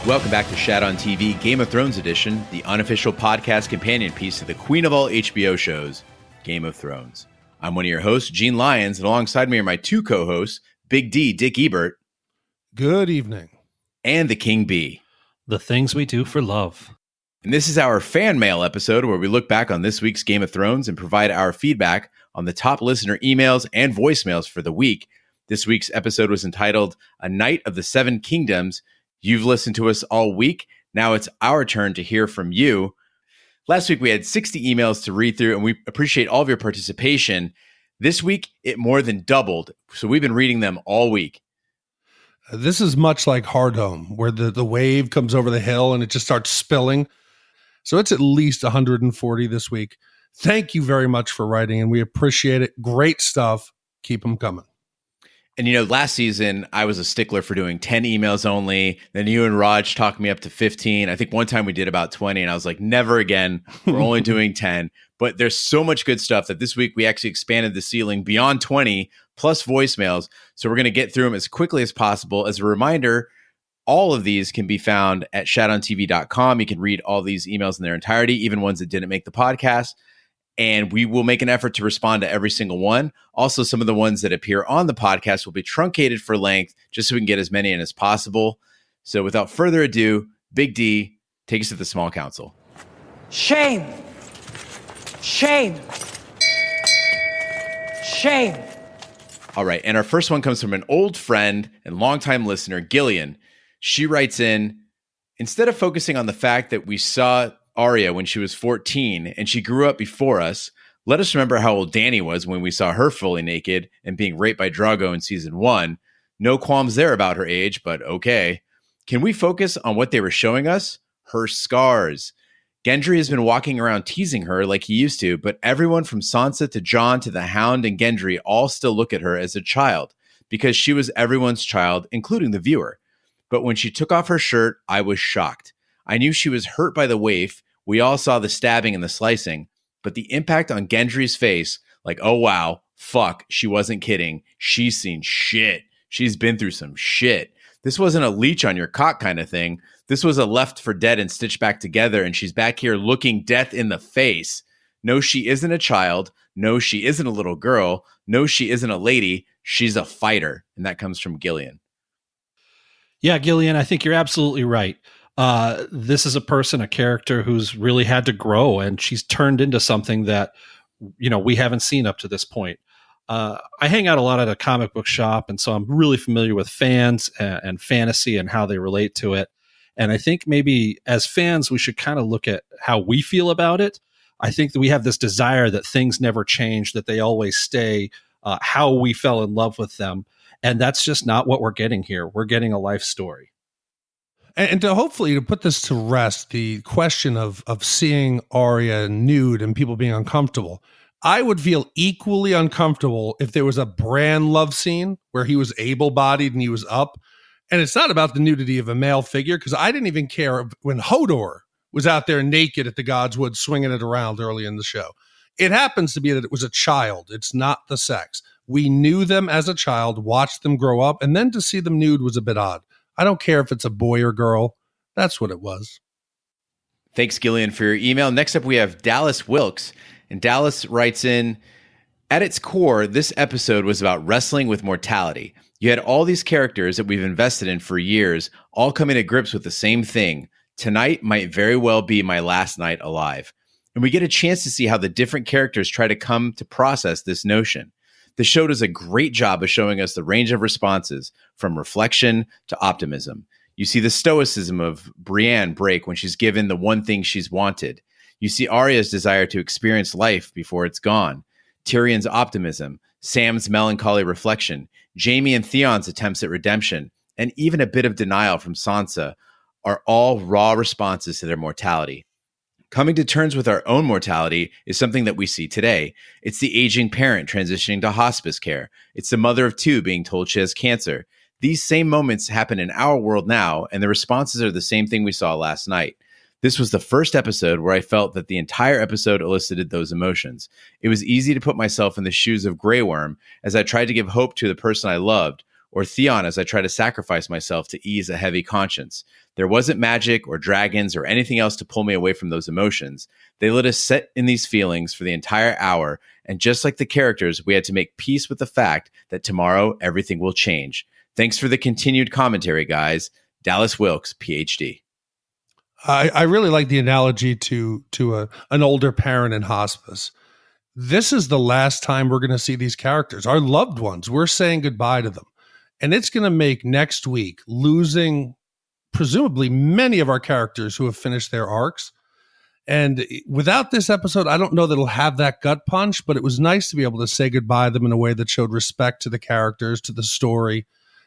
Welcome back to Shat on TV, Game of Thrones edition, the unofficial podcast companion piece to the queen of all HBO shows, Game of Thrones. I'm one of your hosts, Gene Lyons, and alongside me are my two co-hosts, Big D, Dick Ebert. Good evening. And the King B. The things we do for love. And this is our fan mail episode where we look back on this week's Game of Thrones and provide our feedback on the top listener emails and voicemails for the week. This week's episode was entitled A Night of the Seven Kingdoms. You've listened to us all week. Now it's our turn to hear from you. Last week, we had 60 emails to read through, and we appreciate all of your participation. This week, it more than doubled, so we've been reading them all week. This is much like Hardhome, where the wave comes over the hill and it just starts spilling. So it's at least 140 this week. Thank you very much for writing, and we appreciate it. Great stuff. Keep them coming. And, you know, last season, I was a stickler for doing 10 emails only. Then you and Raj talked me up to 15. I think one time we did about 20, and I was like, never again. We're only doing 10. But there's so much good stuff that this week we actually expanded the ceiling beyond 20 plus voicemails. So we're going to get through them as quickly as possible. As a reminder, all of these can be found at shatontv.com. You can read all these emails in their entirety, even ones that didn't make the podcast. And we will make an effort to respond to every single one. Also, some of the ones that appear on the podcast will be truncated for length, just so we can get as many in as possible. So without further ado, Big D, take us to the small council. Shame. Shame. Shame. All right. And our first one comes from an old friend and longtime listener, Gillian. She writes in, instead of focusing on the fact that we saw Arya when she was 14 and she grew up before us, let us remember how old Dany was when we saw her fully naked and being raped by Drogo in season 1. No qualms there about her age, but okay. Can we focus on what they were showing us? Her scars. Gendry has been walking around teasing her like he used to, but everyone from Sansa to Jon to the Hound and Gendry all still look at her as a child because she was everyone's child, including the viewer. But when she took off her shirt, I was shocked. I knew she was hurt by the waif. We all saw the stabbing and the slicing, but the impact on Gendry's face, like, oh, wow, fuck, she wasn't kidding. She's seen shit. She's been through some shit. This wasn't a leech on your cock kind of thing. This was a left for dead and stitched back together, and she's back here looking death in the face. No, she isn't a child. No, she isn't a little girl. No, she isn't a lady. She's a fighter. And that comes from Gillian. Yeah, Gillian, I think you're absolutely right. This is a person, a character who's really had to grow, and she's turned into something that, you know, we haven't seen up to this point. I hang out a lot at a comic book shop, and so I'm really familiar with fans and fantasy and how they relate to it. And I think maybe as fans, we should kind of look at how we feel about it. I think that we have this desire that things never change, that they always stay, how we fell in love with them. And that's just not what we're getting here. We're getting a life story. And to hopefully to put this to rest, the question of seeing Arya nude and people being uncomfortable, I would feel equally uncomfortable if there was a Bran love scene where he was able-bodied and he was up. And it's not about the nudity of a male figure, because I didn't even care when Hodor was out there naked at the Godswood swinging it around early in the show. It happens to be that it was a child. It's not the sex. We knew them as a child, watched them grow up, and then to see them nude was a bit odd. I don't care if it's a boy or girl. That's what it was. Thanks, Gillian, for your email. Next up, we have Dallas Wilkes. And Dallas writes in, at its core, this episode was about wrestling with mortality. You had all these characters that we've invested in for years, all coming to grips with the same thing. Tonight might very well be my last night alive. And we get a chance to see how the different characters try to come to process this notion. The show does a great job of showing us the range of responses, from reflection to optimism. You see the stoicism of Brienne break when she's given the one thing she's wanted. You see Arya's desire to experience life before it's gone. Tyrion's optimism, Sam's melancholy reflection, Jaime and Theon's attempts at redemption, and even a bit of denial from Sansa are all raw responses to their mortality. Coming to terms with our own mortality is something that we see today. It's the aging parent transitioning to hospice care. It's the mother of two being told she has cancer. These same moments happen in our world now, and the responses are the same thing we saw last night. This was the first episode where I felt that the entire episode elicited those emotions. It was easy to put myself in the shoes of Grey Worm as I tried to give hope to the person I loved, or Theon as I try to sacrifice myself to ease a heavy conscience. There wasn't magic or dragons or anything else to pull me away from those emotions. They let us sit in these feelings for the entire hour, and just like the characters, we had to make peace with the fact that tomorrow everything will change. Thanks for the continued commentary, guys. Dallas Wilkes, PhD. I really like the analogy to an older parent in hospice. This is the last time we're going to see these characters, our loved ones. We're saying goodbye to them. And it's going to make next week losing presumably many of our characters who have finished their arcs. And without this episode, I don't know that it'll have that gut punch, but it was nice to be able to say goodbye to them in a way that showed respect to the characters, to the story.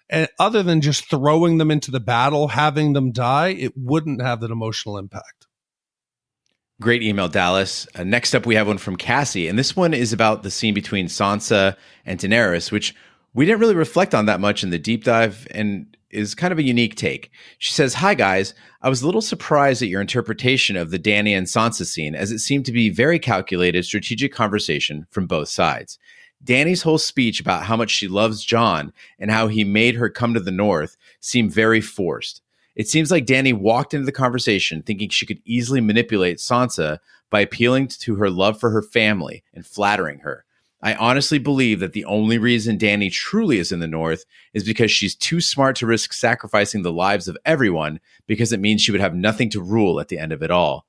And other than just throwing them into the battle, having them die, it wouldn't have that emotional impact. Great email, Dallas. Next up, we have one from Cassie, and this one is about the scene between Sansa and Daenerys, which we didn't really reflect on that much in the deep dive and is kind of a unique take. She says, "Hi, guys. I was a little surprised at your interpretation of the Dany and Sansa scene, as it seemed to be very calculated, strategic conversation from both sides. Dany's whole speech about how much she loves Jon and how he made her come to the North seemed very forced. It seems like Dany walked into the conversation thinking she could easily manipulate Sansa by appealing to her love for her family and flattering her. I honestly believe that the only reason Dany truly is in the North is because she's too smart to risk sacrificing the lives of everyone because it means she would have nothing to rule at the end of it all.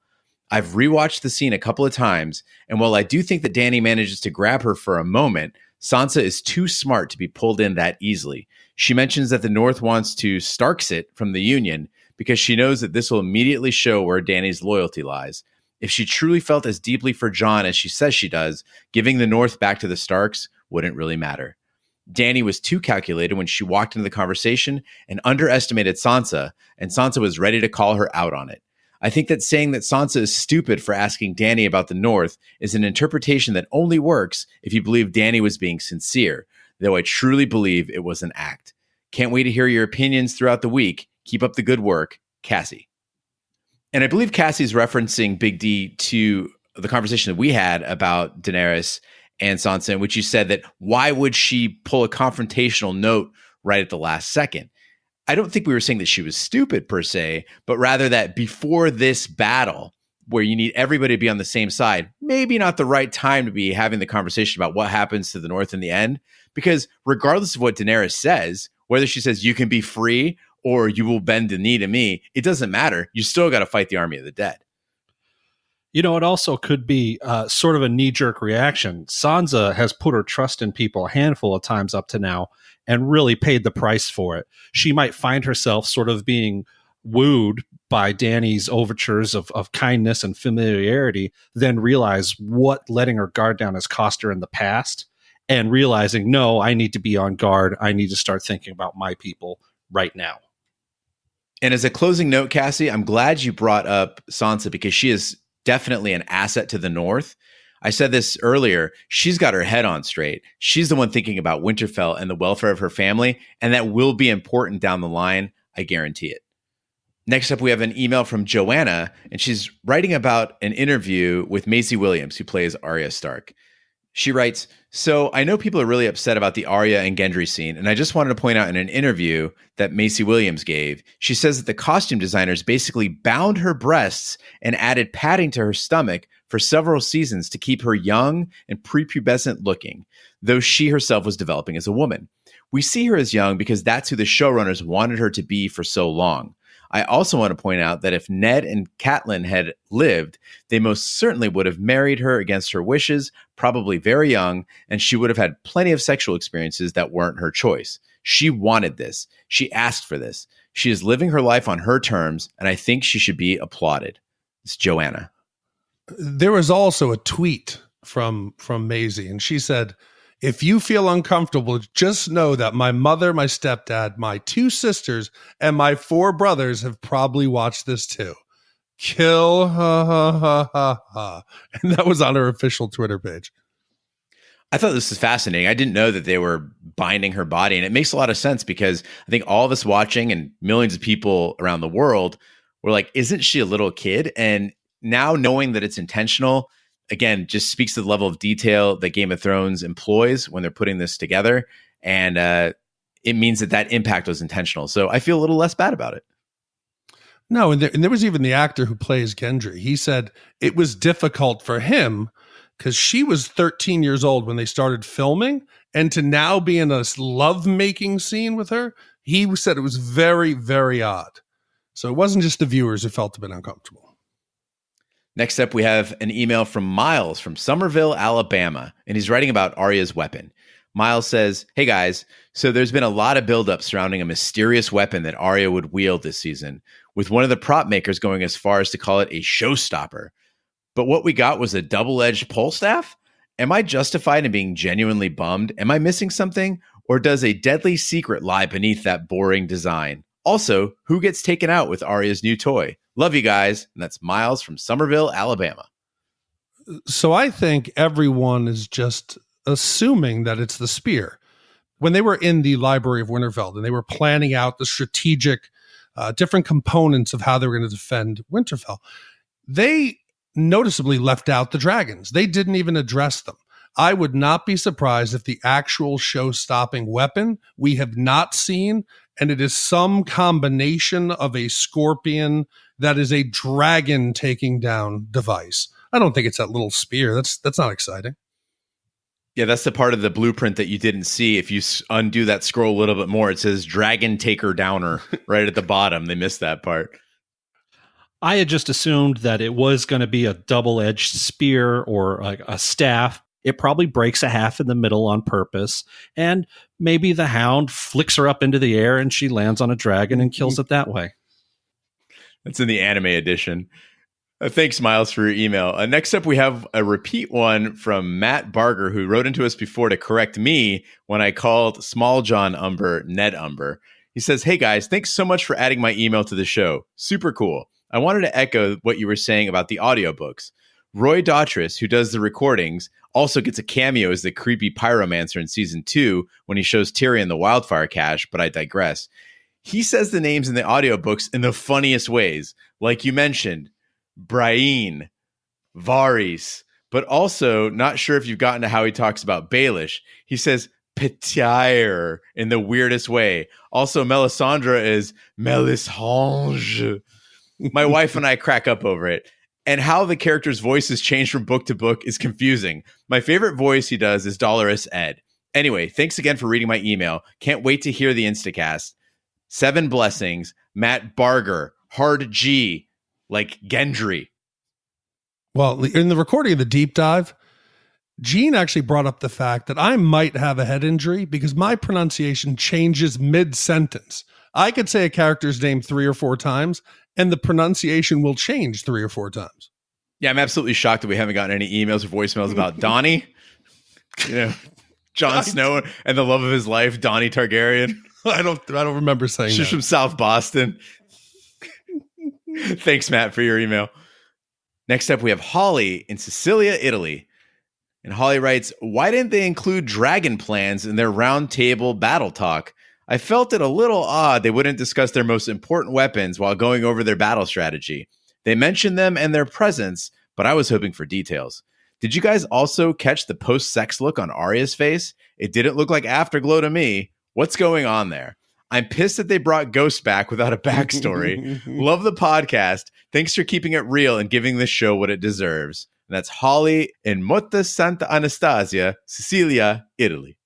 I've rewatched the scene a couple of times, and while I do think that Dany manages to grab her for a moment, Sansa is too smart to be pulled in that easily. She mentions that the North wants to Starks it from the Union because she knows that this will immediately show where Dany's loyalty lies. If she truly felt as deeply for Jon as she says she does, giving the North back to the Starks wouldn't really matter. Dany was too calculated when she walked into the conversation and underestimated Sansa, and Sansa was ready to call her out on it. I think that saying that Sansa is stupid for asking Dany about the North is an interpretation that only works if you believe Dany was being sincere, though I truly believe it was an act. Can't wait to hear your opinions throughout the week. Keep up the good work, Cassie." And I believe Cassie's referencing Big D to the conversation that we had about Daenerys and Sansa, in which you said that why would she pull a confrontational note right at the last second? I don't think we were saying that she was stupid per se, but rather that before this battle, where you need everybody to be on the same side, maybe not the right time to be having the conversation about what happens to the North in the end, because regardless of what Daenerys says, whether she says you can be free or you will bend the knee to me, it doesn't matter. You still got to fight the army of the dead. You know, it also could be sort of a knee-jerk reaction. Sansa has put her trust in people a handful of times up to now and really paid the price for it. She might find herself sort of being wooed by Dany's overtures of kindness and familiarity, then realize what letting her guard down has cost her in the past, and realizing, no, I need to be on guard. I need to start thinking about my people right now. And as a closing note, Cassie, I'm glad you brought up Sansa because she is definitely an asset to the North. I said this earlier. She's got her head on straight. She's the one thinking about Winterfell and the welfare of her family, and that will be important down the line. I guarantee it. Next up, we have an email from Joanna, and she's writing about an interview with Maisie Williams, who plays Arya Stark. She writes, "So I know people are really upset about the Arya and Gendry scene, and I just wanted to point out in an interview that Maisie Williams gave, she says that the costume designers basically bound her breasts and added padding to her stomach for several seasons to keep her young and prepubescent looking, though she herself was developing as a woman. We see her as young because that's who the showrunners wanted her to be for so long. I also want to point out that if Ned and Catelyn had lived, they most certainly would have married her against her wishes, probably very young, and she would have had plenty of sexual experiences that weren't her choice. She wanted this. She asked for this. She is living her life on her terms, and I think she should be applauded." It's Joanna. There was also a tweet from Maisie, and she said, "If you feel uncomfortable, just know that my mother, my stepdad, my 2 sisters, and my 4 brothers have probably watched this too. Kill, ha, ha, ha, ha, ha." And that was on her official Twitter page. I thought this was fascinating. I didn't know that they were binding her body, and it makes a lot of sense because I think all of us watching and millions of people around the world were like, isn't she a little kid? And now knowing that it's intentional, again, just speaks to the level of detail that Game of Thrones employs when they're putting this together. And it means that impact was intentional. So I feel a little less bad about it. No, and there was even the actor who plays Gendry. He said it was difficult for him because she was 13 years old when they started filming, and to now be in a love-making scene with her, he said it was very, very odd. So it wasn't just the viewers who felt a bit uncomfortable. Next up, we have an email from Miles from Somerville, Alabama, and he's writing about Arya's weapon. Miles says, "Hey guys, so there's been a lot of buildup surrounding a mysterious weapon that Arya would wield this season, with one of the prop makers going as far as to call it a showstopper. But what we got was a double-edged pole staff? Am I justified in being genuinely bummed? Am I missing something? Or does a deadly secret lie beneath that boring design? Also, who gets taken out with Arya's new toy? Love you guys." And that's Miles from Somerville, Alabama. So I think everyone is just assuming that it's the spear. When they were in the Library of Winterfell and they were planning out the strategic different components of how they were going to defend Winterfell, they noticeably left out the dragons. They didn't even address them. I would not be surprised if the actual show-stopping weapon we have not seen, and it is some combination of a scorpion that is a dragon taking down device. I don't think it's that little spear. That's not exciting. Yeah, that's the part of the blueprint that you didn't see. If you undo that scroll a little bit more, it says Dragon Taker Downer right at the bottom. They missed that part. I had just assumed that it was going to be a double-edged spear or like a staff. It probably breaks a half in the middle on purpose, and maybe the hound flicks her up into the air and she lands on a dragon and kills it that way. That's in the anime edition. Thanks, Miles, for your email. Next up, we have a repeat one from Matt Barger, who wrote into us before to correct me when I called Small John Umber Ned Umber. He says, "Hey, guys, thanks so much for adding my email to the show. Super cool. I wanted to echo what you were saying about the audiobooks. Roy Dotrice, who does the recordings, also gets a cameo as the creepy pyromancer in season 2 when he shows Tyrion the wildfire cache, but I digress. He says the names in the audiobooks in the funniest ways, like you mentioned, Brienne, Varys, but also not sure if you've gotten to how he talks about Baelish. He says Petire in the weirdest way. Also, Melisandre is Melisandre. My wife and I crack up over it. And how the character's voices change from book to book is confusing. My favorite voice he does is Dolorous Ed. Anyway, thanks again for reading my email. Can't wait to hear the Instacast. 7 blessings, Matt Barger, Hard G, like Gendry. Well, in the recording of the deep dive, Gene actually brought up the fact that I might have a head injury because my pronunciation changes mid-sentence. I could say a character's name 3 or 4 times, and the pronunciation will change 3 or 4 times. Yeah, I'm absolutely shocked that we haven't gotten any emails or voicemails about Donnie. You know, Jon Snow and the love of his life, Donnie Targaryen. I don't remember saying She's that. from South Boston. Thanks, Matt, for your email. Next up, we have Holly in Sicilia, Italy. And Holly writes, "Why didn't they include dragon plans in their round table battle talk? I felt it a little odd they wouldn't discuss their most important weapons while going over their battle strategy. They mentioned them and their presence, but I was hoping for details. Did you guys also catch the post-sex look on Arya's face? It didn't look like afterglow to me. What's going on there? I'm pissed that they brought Ghost back without a backstory. Love the podcast. Thanks for keeping it real and giving this show what it deserves." And that's Holly in Motta Santa Anastasia, Sicilia, Italy.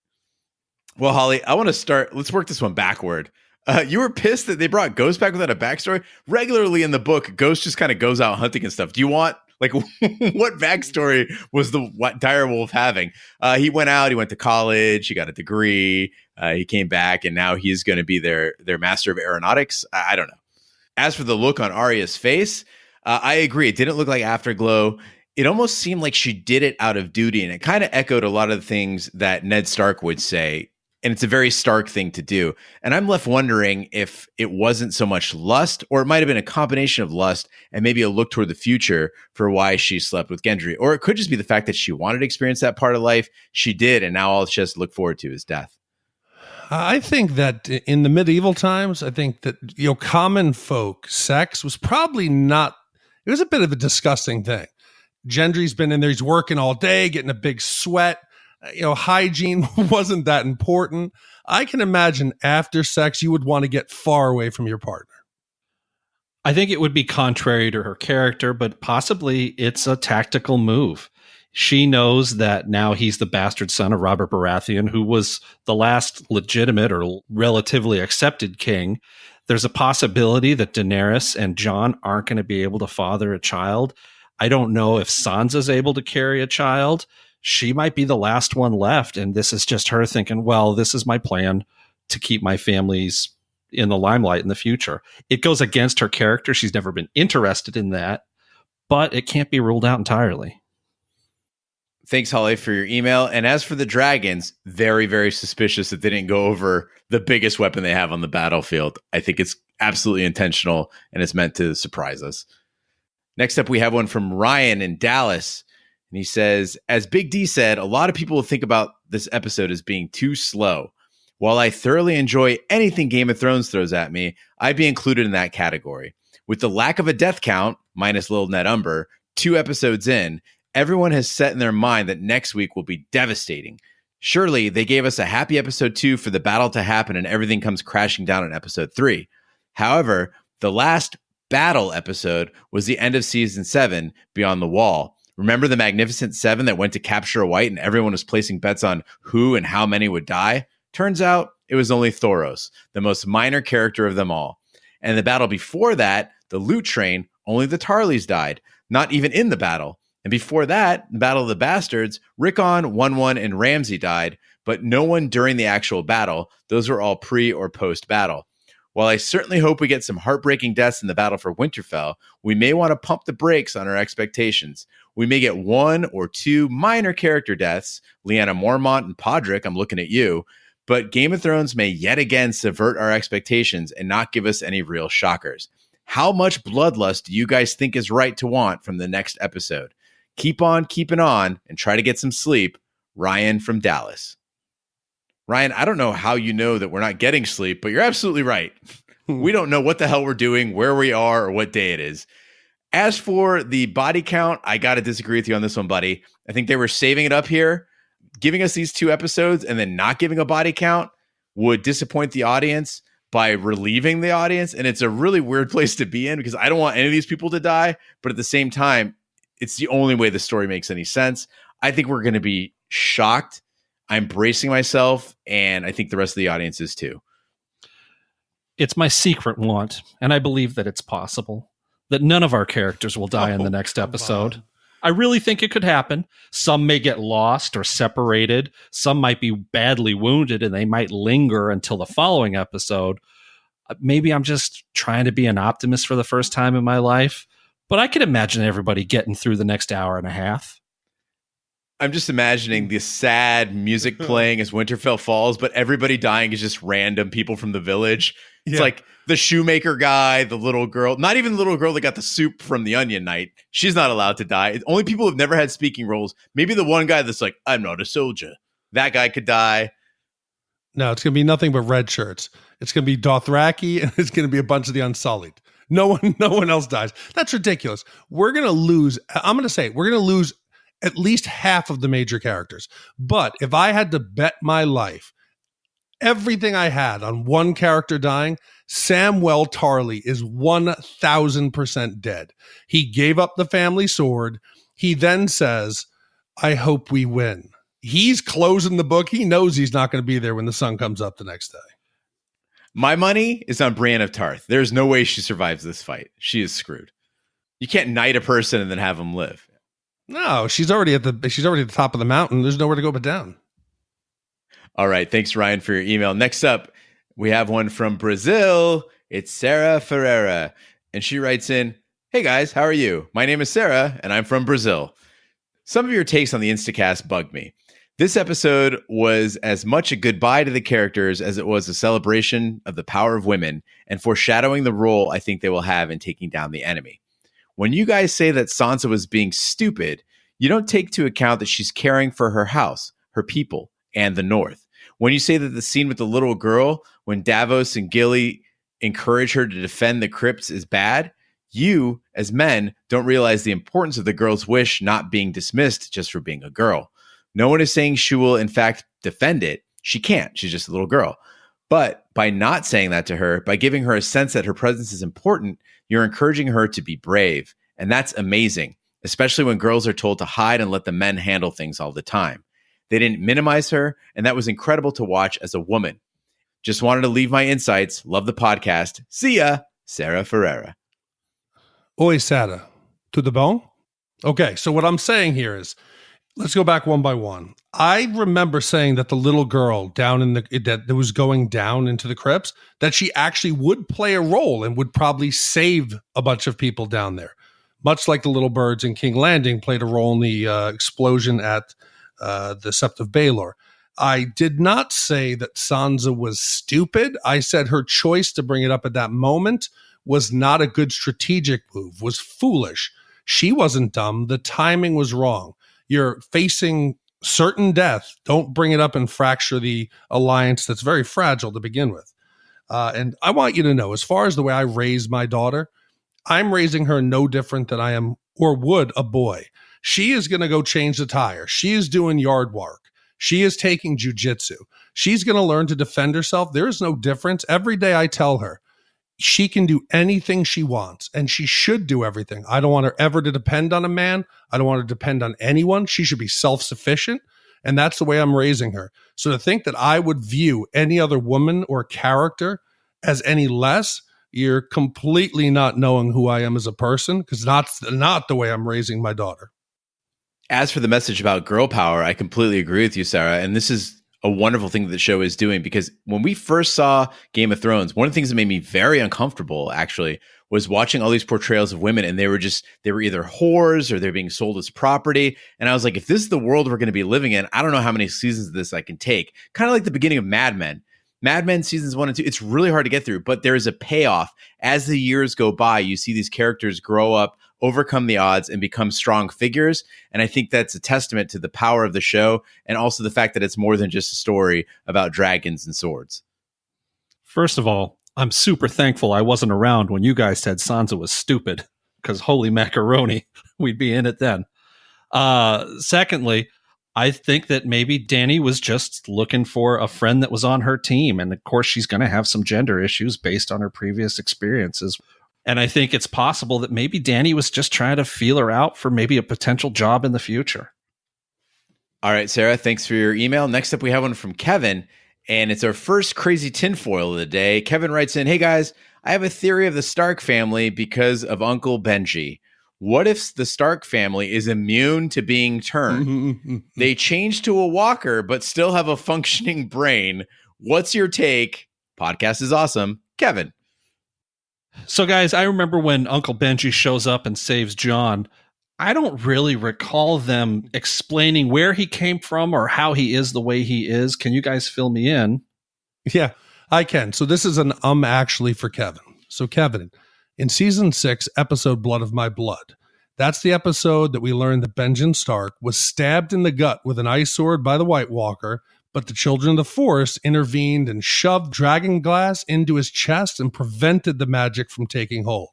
Well, Holly, I want to start. Let's work this one backward. You were pissed that they brought Ghost back without a backstory? Regularly in the book, Ghost just kind of goes out hunting and stuff. Do you want, like, what backstory was the direwolf having? He went out, he went to college, he got a degree, he came back, and now he's going to be their master of aeronautics. I don't know. As for the look on Arya's face, I agree. It didn't look like afterglow. It almost seemed like she did it out of duty, and it kind of echoed a lot of the things that Ned Stark would say. And it's a very Stark thing to do. And I'm left wondering if it wasn't so much lust, or it might have been a combination of lust and maybe a look toward the future for why she slept with Gendry. Or it could just be the fact that she wanted to experience that part of life. She did, and now all she has to look forward to is death. I think that in the medieval times, I think that, common folk sex was probably not, it was a bit of a disgusting thing. Gendry's been in there, he's working all day, getting a big sweat. hygiene wasn't that important. I can imagine after sex, you would want to get far away from your partner. I think it would be contrary to her character, but possibly it's a tactical move. She knows that now he's the bastard son of Robert Baratheon, who was the last legitimate or relatively accepted king. There's a possibility that Daenerys and Jon aren't going to be able to father a child. I don't know if Sansa's able to carry a child. She might be the last one left, and this is just her thinking, well, this is my plan to keep my families in the limelight in the future. It goes against her character. She's never been interested in that, but it can't be ruled out entirely. Thanks, Holly, for your email. And as for the dragons, very, very suspicious that they didn't go over the biggest weapon they have on the battlefield. I think it's absolutely intentional, and it's meant to surprise us. Next up, we have one from Ryan in Dallas. And he says, as Big D said, a lot of people will think about this episode as being too slow. While I thoroughly enjoy anything Game of Thrones throws at me, I'd be included in that category. With the lack of a death count, minus Little Ned Umber, 2 episodes in, everyone has set in their mind that next week will be devastating. Surely they gave us a happy episode 2 for the battle to happen and everything comes crashing down in episode 3. However, the last battle episode was the end of season 7, Beyond the Wall. Remember the Magnificent Seven that went to capture a White and everyone was placing bets on who and how many would die? Turns out it was only Thoros, the most minor character of them all. And the battle before that, the Loot Train, only the Tarleys died, not even in the battle. And before that, the Battle of the Bastards, Rickon, 1-1, and Ramsay died, but no one during the actual battle. Those were all pre or post battle. While I certainly hope we get some heartbreaking deaths in the battle for Winterfell, we may want to pump the brakes on our expectations. We may get 1 or 2 minor character deaths, Lyanna Mormont and Podrick, I'm looking at you, but Game of Thrones may yet again subvert our expectations and not give us any real shockers. How much bloodlust do you guys think is right to want from the next episode? Keep on keeping on and try to get some sleep. Ryan from Dallas. Ryan, I don't know how you know that we're not getting sleep, but you're absolutely right. We don't know what the hell we're doing, where we are, or what day it is. As for the body count, I got to disagree with you on this one, buddy. I think they were saving it up here. Giving us these 2 episodes and then not giving a body count would disappoint the audience by relieving the audience. And it's a really weird place to be in because I don't want any of these people to die. But at the same time, it's the only way the story makes any sense. I think we're going to be shocked. I'm bracing myself, and I think the rest of the audience is too. It's my secret want, and I believe that it's possible that none of our characters will die in the next episode. I really think it could happen. Some may get lost or separated. Some might be badly wounded, and they might linger until the following episode. Maybe I'm just trying to be an optimist for the first time in my life, but I can imagine everybody getting through the next hour and a half. I'm just imagining the sad music playing as Winterfell falls, but everybody dying is just random people from the village. It's like the shoemaker guy, the little girl, not even the little girl that got the soup from the Onion Knight. She's not allowed to die. It's only people who've never had speaking roles. Maybe the one guy that's like, I'm not a soldier. That guy could die. No, it's going to be nothing but red shirts. It's going to be Dothraki, and it's going to be a bunch of the Unsullied. No one else dies. That's ridiculous. We're going to lose. I'm going to say we're going to lose at least half of the major characters. But if I had to bet my life, everything I had on one character dying, Samwell Tarly is 1,000% dead. He gave up the family sword. He then says, I hope we win. He's closing the book. He knows he's not going to be there when the sun comes up the next day. My money is on Brienne of Tarth. There's no way she survives this fight. She is screwed. You can't knight a person and then have them live. No, she's already at the top of the mountain. There's nowhere to go but down. All right. Thanks, Ryan, for your email. Next up, we have one from Brazil. It's Sarah Ferreira. And she writes in, hey guys, how are you? My name is Sarah and I'm from Brazil. Some of your takes on the Instacast bugged me. This episode was as much a goodbye to the characters as it was a celebration of the power of women and foreshadowing the role I think they will have in taking down the enemy. When you guys say that Sansa was being stupid, you don't take into account that she's caring for her house, her people, and the North. When you say that the scene with the little girl, when Davos and Gilly encourage her to defend the crypts is bad, you, as men, don't realize the importance of the girl's wish not being dismissed just for being a girl. No one is saying she will, in fact, defend it. She can't. She's just a little girl. But by not saying that to her, by giving her a sense that her presence is important, you're encouraging her to be brave. And that's amazing, especially when girls are told to hide and let the men handle things all the time. They didn't minimize her, and that was incredible to watch as a woman. Just wanted to leave my insights. Love the podcast. See ya, Sarah Ferreira. Oi, Sarah. To the bone? Okay, so what I'm saying here is, let's go back one by one. I remember saying that the little girl down in that was going down into the crypts, that she actually would play a role and would probably save a bunch of people down there. Much like the little birds in King Landing played a role in the explosion at the Sept of Baelor. I did not say that Sansa was stupid. I said her choice to bring it up at that moment was not a good strategic move, was foolish. She wasn't dumb. The timing was wrong. You're facing certain death. Don't bring it up and fracture the alliance that's very fragile to begin with. And I want you to know, as far as the way I raise my daughter, I'm raising her no different than I am or would a boy. She is going to go change the tire. She is doing yard work. She is taking jujitsu. She's going to learn to defend herself. There is no difference. Every day I tell her she can do anything she wants, and she should do everything. I don't want her ever to depend on a man. I don't want her to depend on anyone. She should be self-sufficient, and that's the way I'm raising her. So to think that I would view any other woman or character as any less, you're completely not knowing who I am as a person, because that's not the way I'm raising my daughter. As for the message about girl power, I completely agree with you, Sarah. And this is a wonderful thing that the show is doing, because when we first saw Game of Thrones, one of the things that made me very uncomfortable, actually, was watching all these portrayals of women, and they were either whores or they're being sold as property. And I was like, if this is the world we're going to be living in, I don't know how many seasons of this I can take. Kind of like the beginning of Mad Men. Mad Men seasons 1 and 2, it's really hard to get through, but there is a payoff. As the years go by, you see these characters grow up, overcome the odds, and become strong figures. And I think that's a testament to the power of the show, and also the fact that it's more than just a story about dragons and swords. First of all, I'm super thankful I wasn't around when you guys said Sansa was stupid, because holy macaroni, we'd be in it then. Secondly, I think that maybe Dany was just looking for a friend that was on her team. And of course, she's going to have some gender issues based on her previous experiences. And I think it's possible that maybe Dany was just trying to feel her out for maybe a potential job in the future. All right, Sarah, thanks for your email. Next up, we have one from Kevin, and it's our first crazy tinfoil of the day. Kevin writes in, "Hey guys, I have a theory of the Stark family because of Uncle Benji. What if the Stark family is immune to being turned? They change to a walker, but still have a functioning brain. What's your take? Podcast is awesome. Kevin." So, guys, I remember when Uncle Benji shows up and saves Jon. I don't really recall them explaining where he came from or how he is the way he is. Can you guys fill me in? Yeah, I can. So this is an actually for Kevin. So Kevin, in season 6, episode Blood of My Blood, that's the episode that we learned that Benjen Stark was stabbed in the gut with an ice sword by the White Walker, but the Children of the Forest intervened and shoved dragon glass into his chest and prevented the magic from taking hold.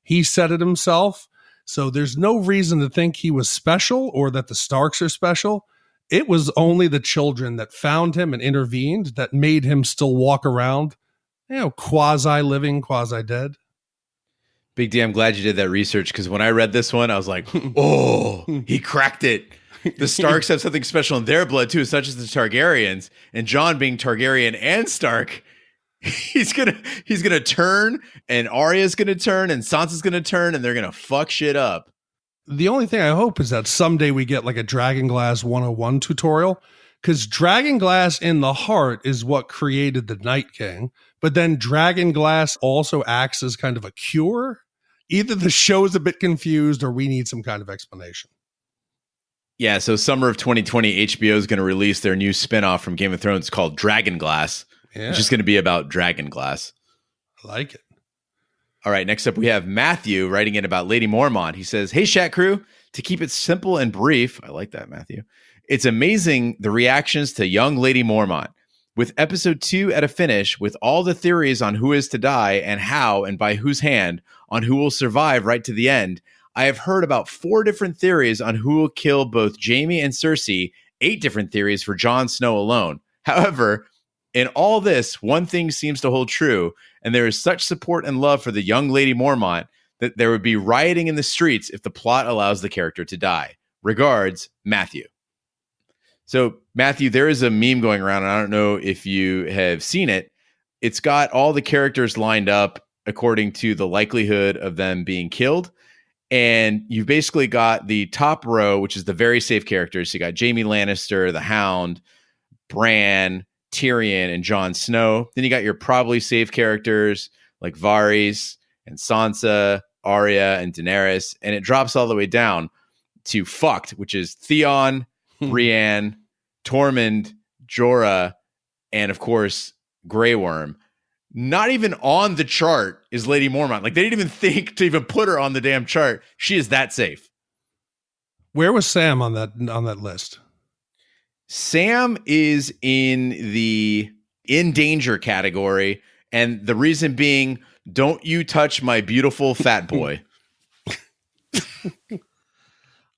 He said it himself, so there's no reason to think he was special or that the Starks are special. It was only the children that found him and intervened that made him still walk around, quasi-living, quasi-dead. Big D, I'm glad you did that research, because when I read this one, I was like, oh, he cracked it. The Starks have something special in their blood, too. It's not just the Targaryens. And Jon being Targaryen and Stark, he's gonna turn, and Arya's going to turn, and Sansa's going to turn, and they're going to fuck shit up. The only thing I hope is that someday we get like a Dragonglass 101 tutorial, because Dragonglass in the heart is what created the Night King, but then Dragonglass also acts as kind of a cure. Either the show's a bit confused or we need some kind of explanation. Yeah, so summer of 2020, HBO is going to release their new spinoff from Game of Thrones called Dragonglass, which is going to be about Dragonglass. I like it. All right, next up we have Matthew writing in about Lady Mormont. He says, "Hey, Shat crew, to keep it simple and brief," I like that, Matthew, "it's amazing the reactions to young Lady Mormont. With episode 2 at a finish, with all the theories on who is to die and how and by whose hand, on who will survive right to the end, I have heard about 4 different theories on who will kill both Jaime and Cersei 8 different theories for Jon Snow alone. However, in all this, one thing seems to hold true, and there is such support and love for the young Lady Mormont that there would be rioting in the streets if the plot allows the character to die. Regards, Matthew. So, Matthew, there is a meme going around, and I don't know if you have seen it. It's got all the characters lined up according to the likelihood of them being killed. And you've basically got the top row, which is the very safe characters. So you got Jaime Lannister, the Hound, Bran, Tyrion, and Jon Snow. Then you got your probably safe characters like Varys and Sansa, Arya, and Daenerys. And it drops all the way down to fucked, which is Theon, Brienne, Tormund, Jorah, and of course, Grey Worm. Not even on the chart is Lady Mormont. Like, they didn't even think to even put her on the damn chart. She is that safe. Where was Sam on that list? Sam is in the in danger category, and the reason being, don't you touch my beautiful fat boy.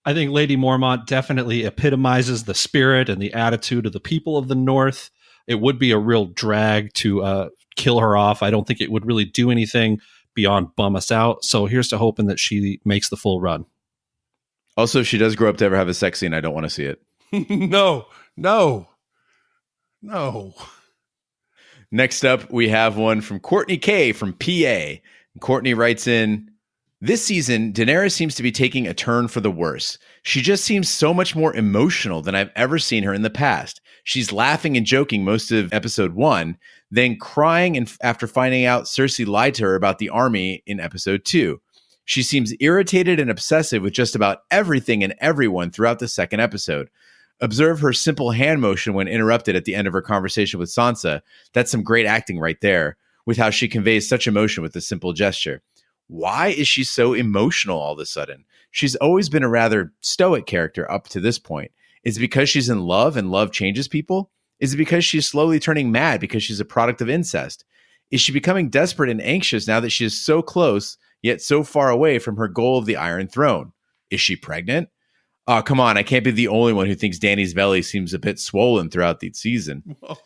I think Lady Mormont definitely epitomizes the spirit and the attitude of the people of the North. It would be a real drag to kill her off. I don't think it would really do anything beyond bum us out. So here's to hoping that she makes the full run. Also, if she does grow up to ever have a sex scene, I don't want to see it. No. Next up, we have one from Courtney K from PA. Courtney writes in, this season, Daenerys seems to be taking a turn for the worse. She just seems so much more emotional than I've ever seen her in the past. She's laughing and joking most of episode 1, then crying after finding out Cersei lied to her about the army in episode 2. She seems irritated and obsessive with just about everything and everyone throughout the second episode. Observe her simple hand motion when interrupted at the end of her conversation with Sansa. That's some great acting right there, with how she conveys such emotion with a simple gesture. Why is she so emotional all of a sudden? She's always been a rather stoic character up to this point. Is it because she's in love and love changes people? Is it because she's slowly turning mad because she's a product of incest? Is she becoming desperate and anxious now that she is so close, yet so far away from her goal of the Iron Throne? Is she pregnant? Oh, come on. I can't be the only one who thinks Dany's belly seems a bit swollen throughout the season. Whoa.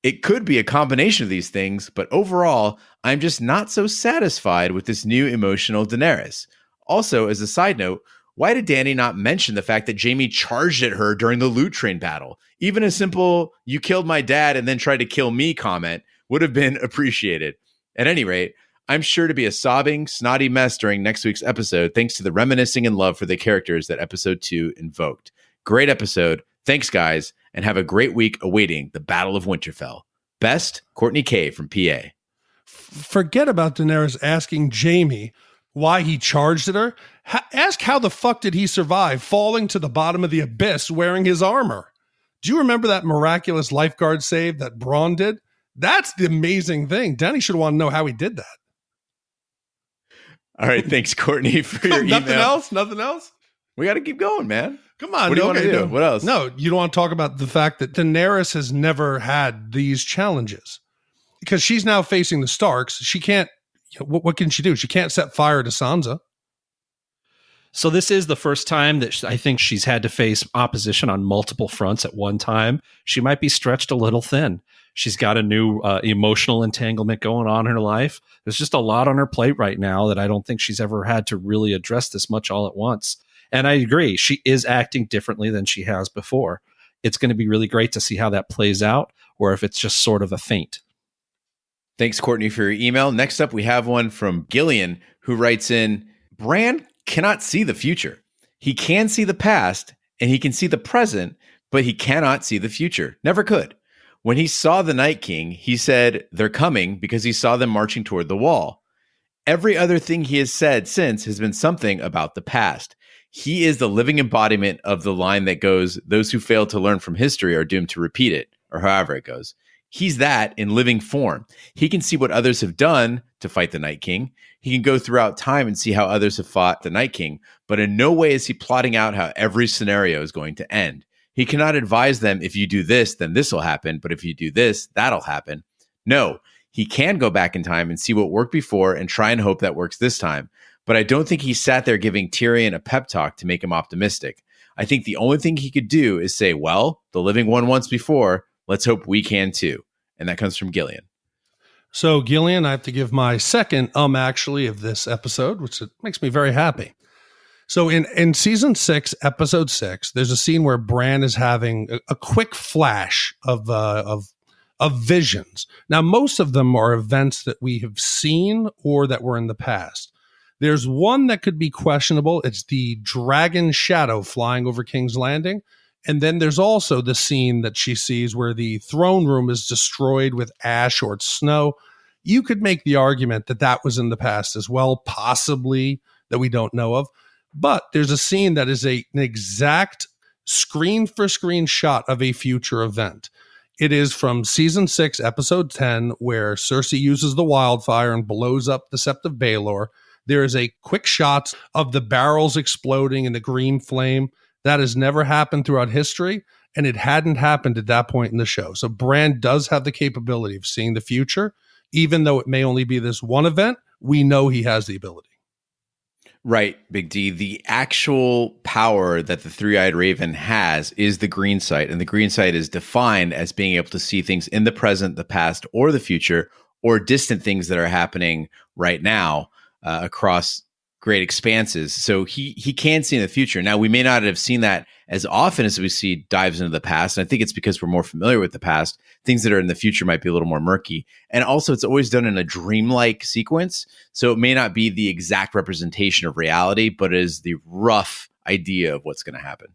It could be a combination of these things, but overall, I'm just not so satisfied with this new emotional Daenerys. Also, as a side note, why did Dany not mention the fact that Jaime charged at her during the loot train battle? Even a simple, you killed my dad and then tried to kill me comment would have been appreciated. At any rate, I'm sure to be a sobbing, snotty mess during next week's episode, thanks to the reminiscing and love for the characters that episode 2 invoked. Great episode. Thanks, guys, and have a great week awaiting the Battle of Winterfell. Best, Courtney K from PA. Forget about Daenerys asking Jaime why he charged at her. Ask how the fuck did he survive falling to the bottom of the abyss wearing his armor? Do you remember that miraculous lifeguard save that Bran did? That's the amazing thing. Danny should want to know how he did that. All right, thanks, Courtney, for your email. Nothing else? We got to keep going, man. Come on. What do you want to do? What else? No, you don't want to talk about the fact that Daenerys has never had these challenges because she's now facing the Starks. She can't, what can she do? She can't set fire to Sansa. So this is the first time that I think she's had to face opposition on multiple fronts at one time. She might be stretched a little thin. She's got a new emotional entanglement going on in her life. There's just a lot on her plate right now that I don't think she's ever had to really address this much all at once. And I agree, she is acting differently than she has before. It's going to be really great to see how that plays out, or if it's just sort of a feint. Thanks, Courtney, for your email. Next up, we have one from Gillian, who writes in, Bran cannot see the future. He can see the past, and he can see the present, but he cannot see the future. Never could. When he saw the Night King, he said, they're coming because he saw them marching toward the wall. Every other thing he has said since has been something about the past. He is the living embodiment of the line that goes, those who fail to learn from history are doomed to repeat it, or however it goes. He's that in living form. He can see what others have done to fight the Night King. He can go throughout time and see how others have fought the Night King, but in no way is he plotting out how every scenario is going to end. He cannot advise them, if you do this, then this will happen, but if you do this, that'll happen. No, he can go back in time and see what worked before and try and hope that works this time. But I don't think he sat there giving Tyrion a pep talk to make him optimistic. I think the only thing he could do is say, well, the living won once before. Let's hope we can too. And that comes from Gillian. So, Gillian, I have to give my second actually of this episode, which makes me very happy. So in season 6, episode 6, there's a scene where Bran is having a quick flash of visions. Now, most of them are events that we have seen or that were in the past. There's one that could be questionable. It's the dragon shadow flying over King's Landing. And then there's also the scene that she sees where the throne room is destroyed with ash or snow. You could make the argument that that was in the past as well, possibly, that we don't know of. But there's a scene that is an exact screen-for-screen shot of a future event. It is from season 6, episode 10, where Cersei uses the wildfire and blows up the Sept of Baelor. There is a quick shot of the barrels exploding in the green flame. That has never happened throughout history, and it hadn't happened at that point in the show. So Bran does have the capability of seeing the future. Even though it may only be this one event, we know he has the ability. Right, Big D. The actual power that the three-eyed raven has is the greensight, and the greensight is defined as being able to see things in the present, the past, or the future, or distant things that are happening right now across great expanses. So he can see in the future. Now, we may not have seen that as often as we see dives into the past, and I think it's because we're more familiar with the past. Things that are in the future might be a little more murky. And also, it's always done in a dreamlike sequence, so it may not be the exact representation of reality, but it is the rough idea of what's going to happen.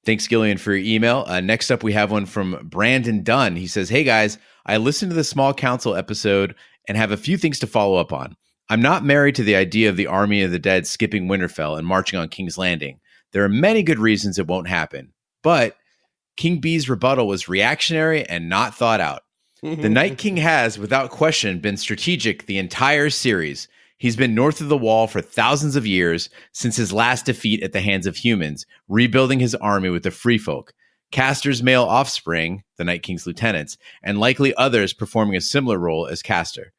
Thanks, Gillian, for your email. Next up, we have one from Brandon Dunn. He says, hey, guys, I listened to the Small Council episode and have a few things to follow up on. I'm not married to the idea of the army of the dead skipping Winterfell and marching on King's Landing. There are many good reasons it won't happen, but King B's rebuttal was reactionary and not thought out. The Night King has, without question, been strategic the entire series. He's been north of the Wall for thousands of years, since his last defeat at the hands of humans, rebuilding his army with the Free Folk, Castor's male offspring, the Night King's lieutenants, and likely others performing a similar role as Castor.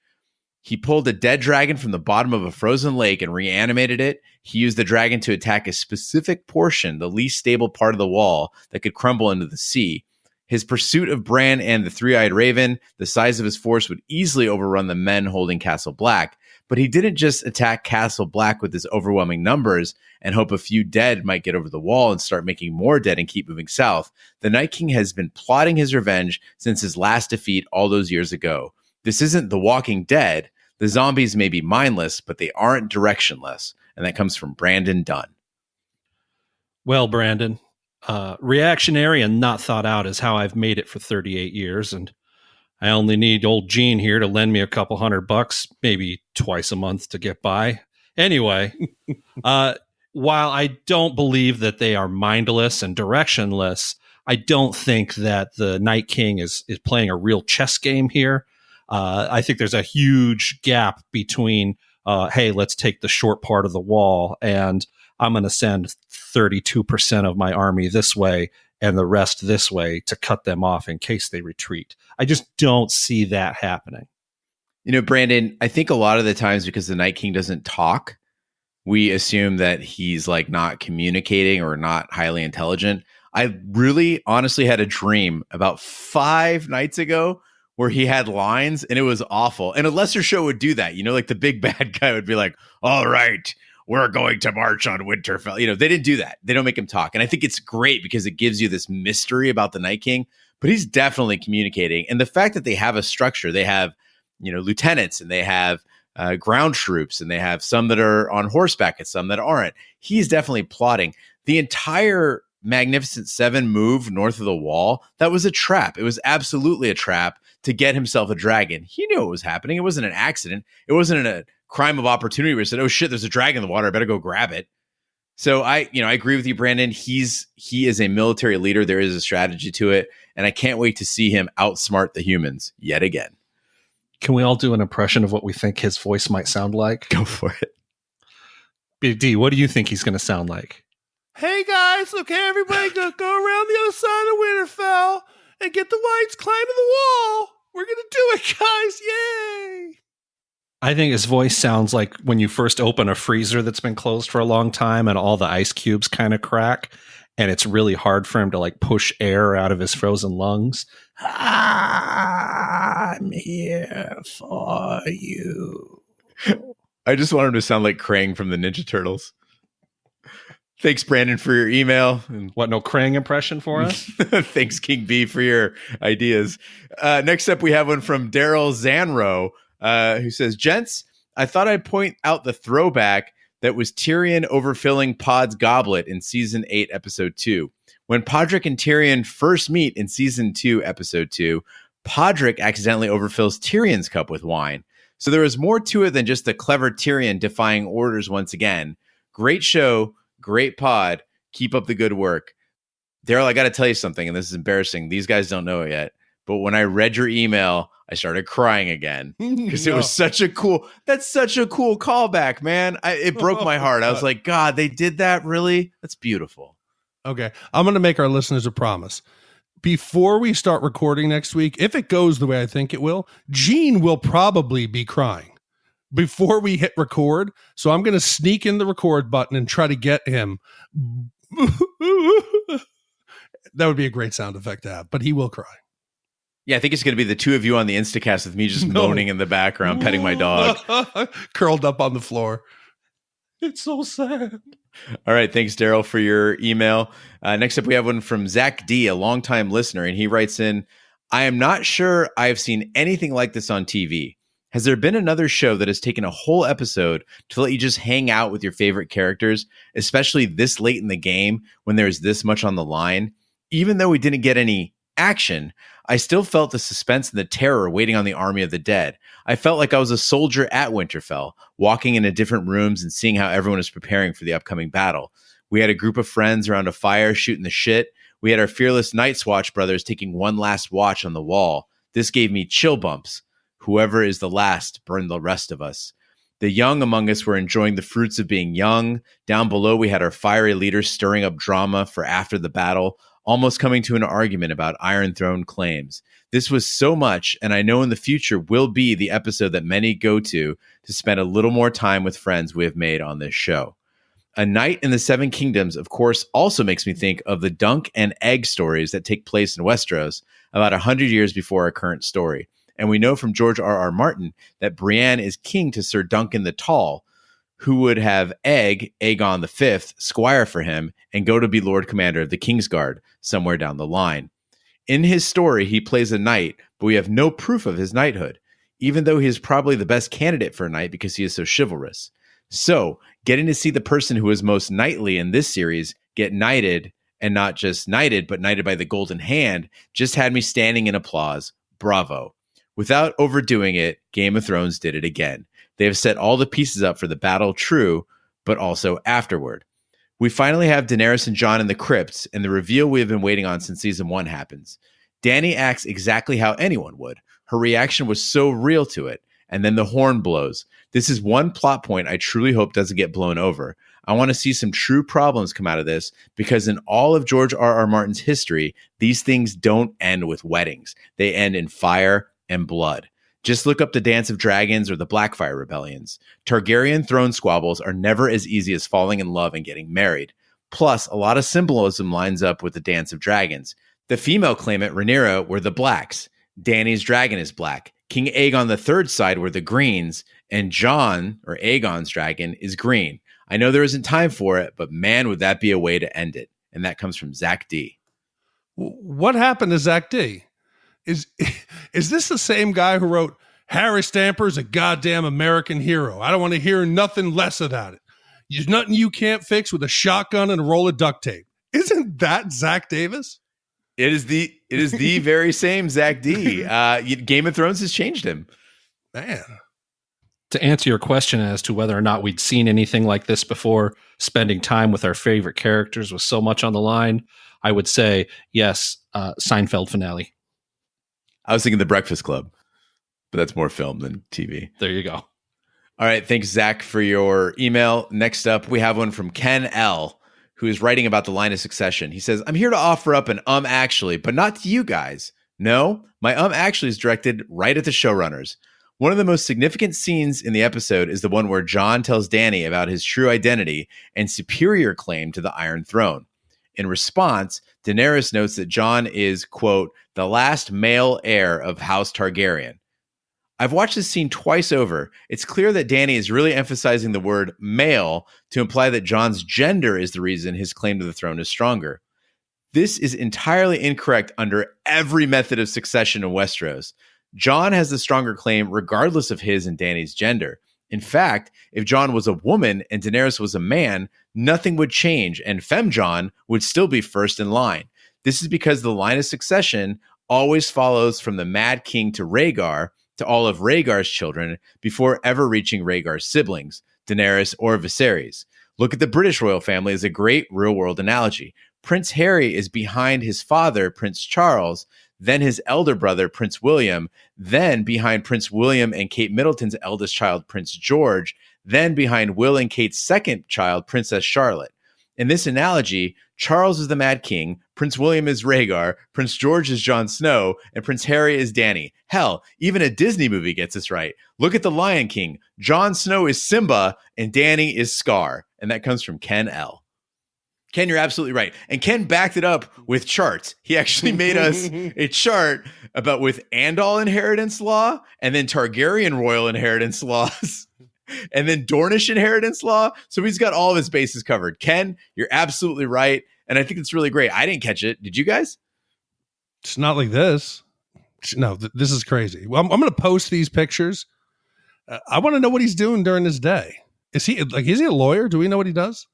He pulled a dead dragon from the bottom of a frozen lake and reanimated it. He used the dragon to attack a specific portion, the least stable part of the wall, that could crumble into the sea. His pursuit of Bran and the three-eyed raven, the size of his force would easily overrun the men holding Castle Black. But he didn't just attack Castle Black with his overwhelming numbers and hope a few dead might get over the wall and start making more dead and keep moving south. The Night King has been plotting his revenge since his last defeat all those years ago. This isn't The Walking Dead. The zombies may be mindless, but they aren't directionless. And that comes from Brandon Dunn. Well, Brandon, reactionary and not thought out is how I've made it for 38 years. And I only need old Gene here to lend me a couple $100, maybe twice a month to get by. Anyway, while I don't believe that they are mindless and directionless, I don't think that the Night King is playing a real chess game here. I think there's a huge gap between, hey, let's take the short part of the wall and I'm going to send 32% of my army this way and the rest this way to cut them off in case they retreat. I just don't see that happening. You know, Brandon, I think a lot of the times because the Night King doesn't talk, we assume that he's like not communicating or not highly intelligent. I really honestly had a dream about 5 nights ago where he had lines and it was awful. And a lesser show would do that. You know, like the big bad guy would be like, all right, we're going to march on Winterfell. You know, they didn't do that. They don't make him talk. And I think it's great because it gives you this mystery about the Night King, but he's definitely communicating. And the fact that they have a structure, they have, you know, lieutenants and they have ground troops and they have some that are on horseback and some that aren't. He's definitely plotting. The entire Magnificent Seven move north of the wall, that was a trap. It was absolutely a trap to get himself a dragon. He knew it was happening. It wasn't an accident. It wasn't a crime of opportunity where he said, oh shit, there's a dragon in the water. I better go grab it. So I agree with you, Brandon. He is a military leader. There is a strategy to it. And I can't wait to see him outsmart the humans yet again. Can we all do an impression of what we think his voice might sound like? Go for it. Big D, what do you think he's going to sound like? Hey guys, okay, everybody go around the other side of Winterfell and get the whites climbing the wall. We're going to do it, guys. Yay. I think his voice sounds like when you first open a freezer that's been closed for a long time and all the ice cubes kind of crack, and it's really hard for him to like push air out of his frozen lungs. I'm here for you. I just want him to sound like Krang from the Ninja Turtles. Thanks, Brandon, for your email. What, no Krang impression for us? Thanks, King B, for your ideas. Next up, we have one from Daryl Zanro, who says, "Gents, I thought I'd point out the throwback that was Tyrion overfilling Pod's goblet in Season 8, Episode 2. When Podrick and Tyrion first meet in Season 2, Episode 2, Podrick accidentally overfills Tyrion's cup with wine. So there was more to it than just the clever Tyrion defying orders once again. Great show. Great pod. Keep up the good work." Daryl, I got to tell you something, and this is embarrassing. These guys don't know it yet. But when I read your email, I started crying again because it was such a cool callback, man. It broke my heart. I was like, God, they did that? Really? That's beautiful. Okay. I'm going to make our listeners a promise. Before we start recording next week, if it goes the way I think it will, Gene will probably be crying before we hit record. So I'm going to sneak in the record button and try to get him. That would be a great sound effect to have, but he will cry. Yeah, I think it's going to be the two of you on the Instacast with me just moaning in the background, petting my dog. Curled up on the floor. It's so sad. All right. Thanks, Daryl, for your email. Next up, we have one from Zach D, a longtime listener, and he writes in, "I am not sure I've seen anything like this on TV. Has there been another show that has taken a whole episode to let you just hang out with your favorite characters, especially this late in the game when there's this much on the line? Even though we didn't get any action, I still felt the suspense and the terror waiting on the army of the dead. I felt like I was a soldier at Winterfell, walking into different rooms and seeing how everyone is preparing for the upcoming battle. We had a group of friends around a fire shooting the shit. We had our fearless Night's Watch brothers taking one last watch on the wall. This gave me chill bumps. Whoever is the last burned the rest of us. The young among us were enjoying the fruits of being young. Down below, we had our fiery leaders stirring up drama for after the battle, almost coming to an argument about Iron Throne claims. This was so much, and I know in the future will be the episode that many go to spend a little more time with friends we have made on this show. A Night in the Seven Kingdoms, of course, also makes me think of the Dunk and Egg stories that take place in Westeros about 100 years before our current story. And we know from George R.R. Martin that Brienne is king to Sir Duncan the Tall, who would have Aegon V, squire for him, and go to be Lord Commander of the Kingsguard somewhere down the line. In his story, he plays a knight, but we have no proof of his knighthood, even though he is probably the best candidate for a knight because he is so chivalrous. So, getting to see the person who is most knightly in this series get knighted, and not just knighted, but knighted by the Golden Hand, just had me standing in applause. Bravo. Without overdoing it, Game of Thrones did it again. They have set all the pieces up for the battle, true, but also afterward. We finally have Daenerys and Jon in the crypts, and the reveal we have been waiting on since season 1 happens. Dany acts exactly how anyone would. Her reaction was so real to it. And then the horn blows. This is one plot point I truly hope doesn't get blown over. I want to see some true problems come out of this, because in all of George R.R. Martin's history, these things don't end with weddings. They end in fire and blood. Just look up the Dance of Dragons or the Blackfire Rebellions. Targaryen throne squabbles are never as easy as falling in love and getting married. Plus, a lot of symbolism lines up with the Dance of Dragons. The female claimant, Rhaenyra, were the blacks. Dany's dragon is black. King Aegon III's side were the greens, and Jon, or Aegon's dragon, is green. I know there isn't time for it, but man, would that be a way to end it. And that comes from Zach D. What happened to Zach D? Is this the same guy who wrote, Harry Stamper's a goddamn American hero? I don't want to hear nothing less about it. There's nothing you can't fix with a shotgun and a roll of duct tape. Isn't that Zach Davis? It is the very same Zach D. Game of Thrones has changed him. Man. To answer your question as to whether or not we'd seen anything like this before, spending time with our favorite characters with so much on the line, I would say yes, Seinfeld finale. I was thinking The Breakfast Club, but that's more film than TV. There you go. All right. Thanks, Zach, for your email. Next up, we have one from Ken L., who is writing about the line of succession. He says, I'm here to offer up an actually, but not to you guys. No, my actually is directed right at the showrunners. One of the most significant scenes in the episode is the one where Jon tells Dany about his true identity and superior claim to the Iron Throne. In response, Daenerys notes that Jon is, quote, the last male heir of House Targaryen. I've watched this scene twice over. It's clear that Dany is really emphasizing the word male to imply that Jon's gender is the reason his claim to the throne is stronger. This is entirely incorrect under every method of succession in Westeros. Jon has the stronger claim regardless of his and Dany's gender. In fact, if Jon was a woman and Daenerys was a man, nothing would change and Femme Jon would still be first in line. This is because the line of succession always follows from the Mad King to Rhaegar to all of Rhaegar's children before ever reaching Rhaegar's siblings, Daenerys or Viserys. Look at the British royal family as a great real-world analogy. Prince Harry is behind his father, Prince Charles, then his elder brother, Prince William, then behind Prince William and Kate Middleton's eldest child, Prince George, then behind Will and Kate's second child, Princess Charlotte. In this analogy, Charles is the Mad King, Prince William is Rhaegar, Prince George is Jon Snow, and Prince Harry is Dany. Hell, even a Disney movie gets this right. Look at The Lion King. Jon Snow is Simba, and Dany is Scar. And that comes from Ken L. Ken, you're absolutely right. And Ken backed it up with charts. He actually made us a chart about with Andal inheritance law, and then Targaryen royal inheritance laws, and then Dornish inheritance law. So he's got all of his bases covered. Ken, you're absolutely right. And I think it's really great. I didn't catch it. Did you guys? It's not like this. No, this is crazy. Well, I'm going to post these pictures. I want to know what he's doing during his day. Is he a lawyer? Do we know what he does?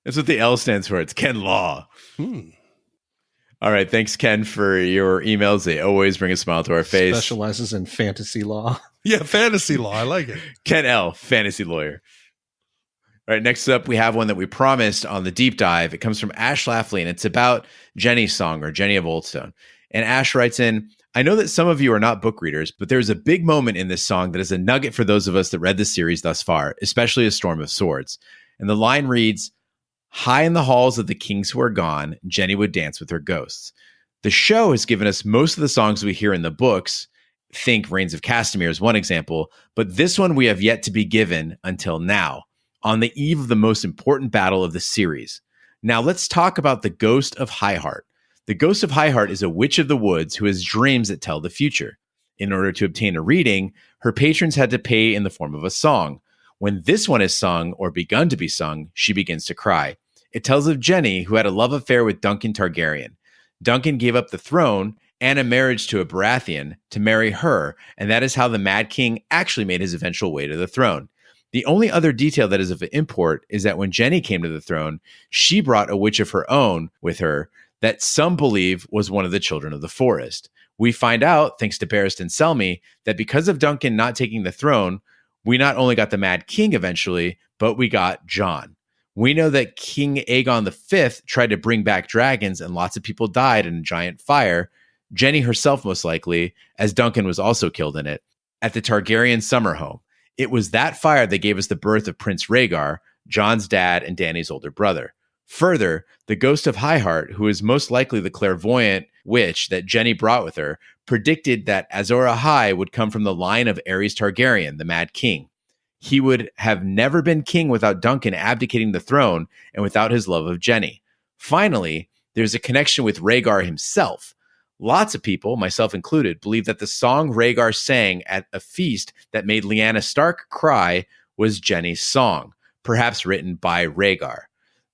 That's what the L stands for. It's Ken Law. All right. Thanks, Ken, for your emails. They always bring a smile to our face. Specializes in fantasy law. Yeah, fantasy law. I like it. Ken L, fantasy lawyer. All right. Next up, we have one that we promised on the deep dive. It comes from Ash Laughley, and it's about Jenny's song, or Jenny of Oldstone. And Ash writes in, I know that some of you are not book readers, but there's a big moment in this song that is a nugget for those of us that read the series thus far, especially A Storm of Swords. And the line reads, high in the halls of the kings who are gone, Jenny would dance with her ghosts. The show has given us most of the songs we hear in the books. Think Reigns of Castamere is one example, but this one we have yet to be given until now, on the eve of the most important battle of the series. Now let's talk about the Ghost of Highheart. The Ghost of Highheart is a witch of the woods who has dreams that tell the future. In order to obtain a reading, her patrons had to pay in the form of a song. When this one is sung or begun to be sung, she begins to cry. It tells of Jenny, who had a love affair with Duncan Targaryen. Duncan gave up the throne and a marriage to a Baratheon to marry her, and that is how the Mad King actually made his eventual way to the throne. The only other detail that is of import is that when Jenny came to the throne, she brought a witch of her own with her that some believe was one of the children of the forest. We find out, thanks to Barristan Selmy, that because of Duncan not taking the throne, we not only got the Mad King eventually, but we got Jon. We know that King Aegon V tried to bring back dragons and lots of people died in a giant fire, Jenny herself most likely, as Duncan was also killed in it, at the Targaryen summer home. It was that fire that gave us the birth of Prince Rhaegar, Jon's dad and Dany's older brother. Further, the Ghost of Highheart, who is most likely the clairvoyant witch that Jenny brought with her, predicted that Azor Ahai would come from the line of Aerys Targaryen, the Mad King. He would have never been king without Duncan abdicating the throne and without his love of Jenny. Finally, there's a connection with Rhaegar himself. Lots of people, myself included, believe that the song Rhaegar sang at a feast that made Lyanna Stark cry was Jenny's song, perhaps written by Rhaegar.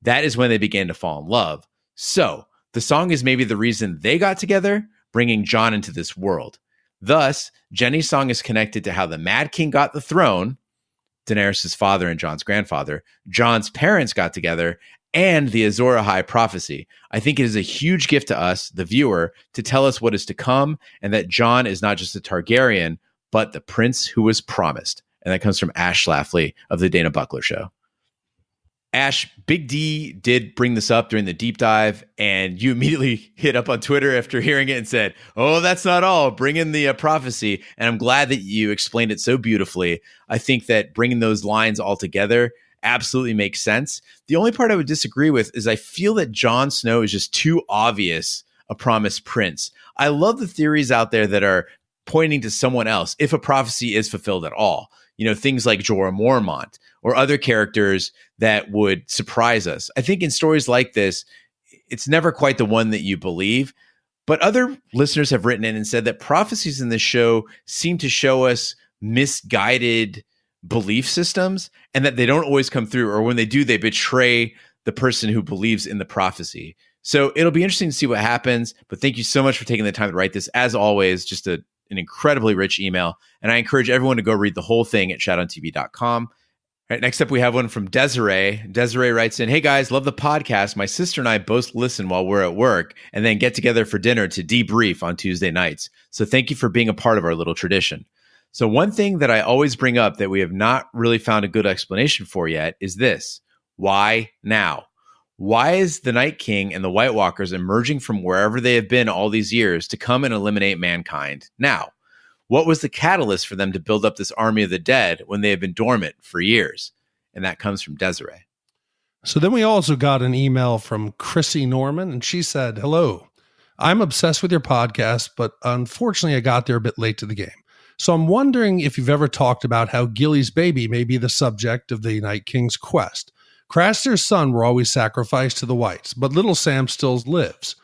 That is when they began to fall in love. So, the song is maybe the reason they got together, bringing Jon into this world. Thus, Jenny's song is connected to how the Mad King got the throne, Daenerys' father and Jon's grandfather, Jon's parents got together, and the Azor Ahai prophecy. I think it is a huge gift to us, the viewer, to tell us what is to come, and that Jon is not just a Targaryen, but the prince who was promised. And that comes from Ash Laughley of the Dana Buckler Show. Ash, Big D did bring this up during the deep dive, and you immediately hit up on Twitter after hearing it and said, oh, that's not all. Bring in the prophecy. And I'm glad that you explained it so beautifully. I think that bringing those lines all together absolutely makes sense. The only part I would disagree with is I feel that Jon Snow is just too obvious a promised prince. I love the theories out there that are pointing to someone else if a prophecy is fulfilled at all. Things like Jorah Mormont or other characters that would surprise us. I think in stories like this, it's never quite the one that you believe. But other listeners have written in and said that prophecies in this show seem to show us misguided belief systems and that they don't always come through, or when they do, they betray the person who believes in the prophecy. So it'll be interesting to see what happens. But thank you so much for taking the time to write this. As always, just an incredibly rich email. And I encourage everyone to go read the whole thing at shatontv.com. All right, next up, we have one from Desiree. Desiree writes in, "Hey guys, love the podcast. My sister and I both listen while we're at work and then get together for dinner to debrief on Tuesday nights. So thank you for being a part of our little tradition. So one thing that I always bring up that we have not really found a good explanation for yet is this. Why now? Why is the Night King and the White Walkers emerging from wherever they have been all these years to come and eliminate mankind now? What was the catalyst for them to build up this army of the dead when they have been dormant for years?" And that comes from Desiree. So then we also got an email from Chrissy Norman, and she said, "Hello, I'm obsessed with your podcast, but unfortunately I got there a bit late to the game. So I'm wondering if you've ever talked about how Gilly's baby may be the subject of the Night King's quest. Craster's son were always sacrificed to the Whites, but little Sam still lives.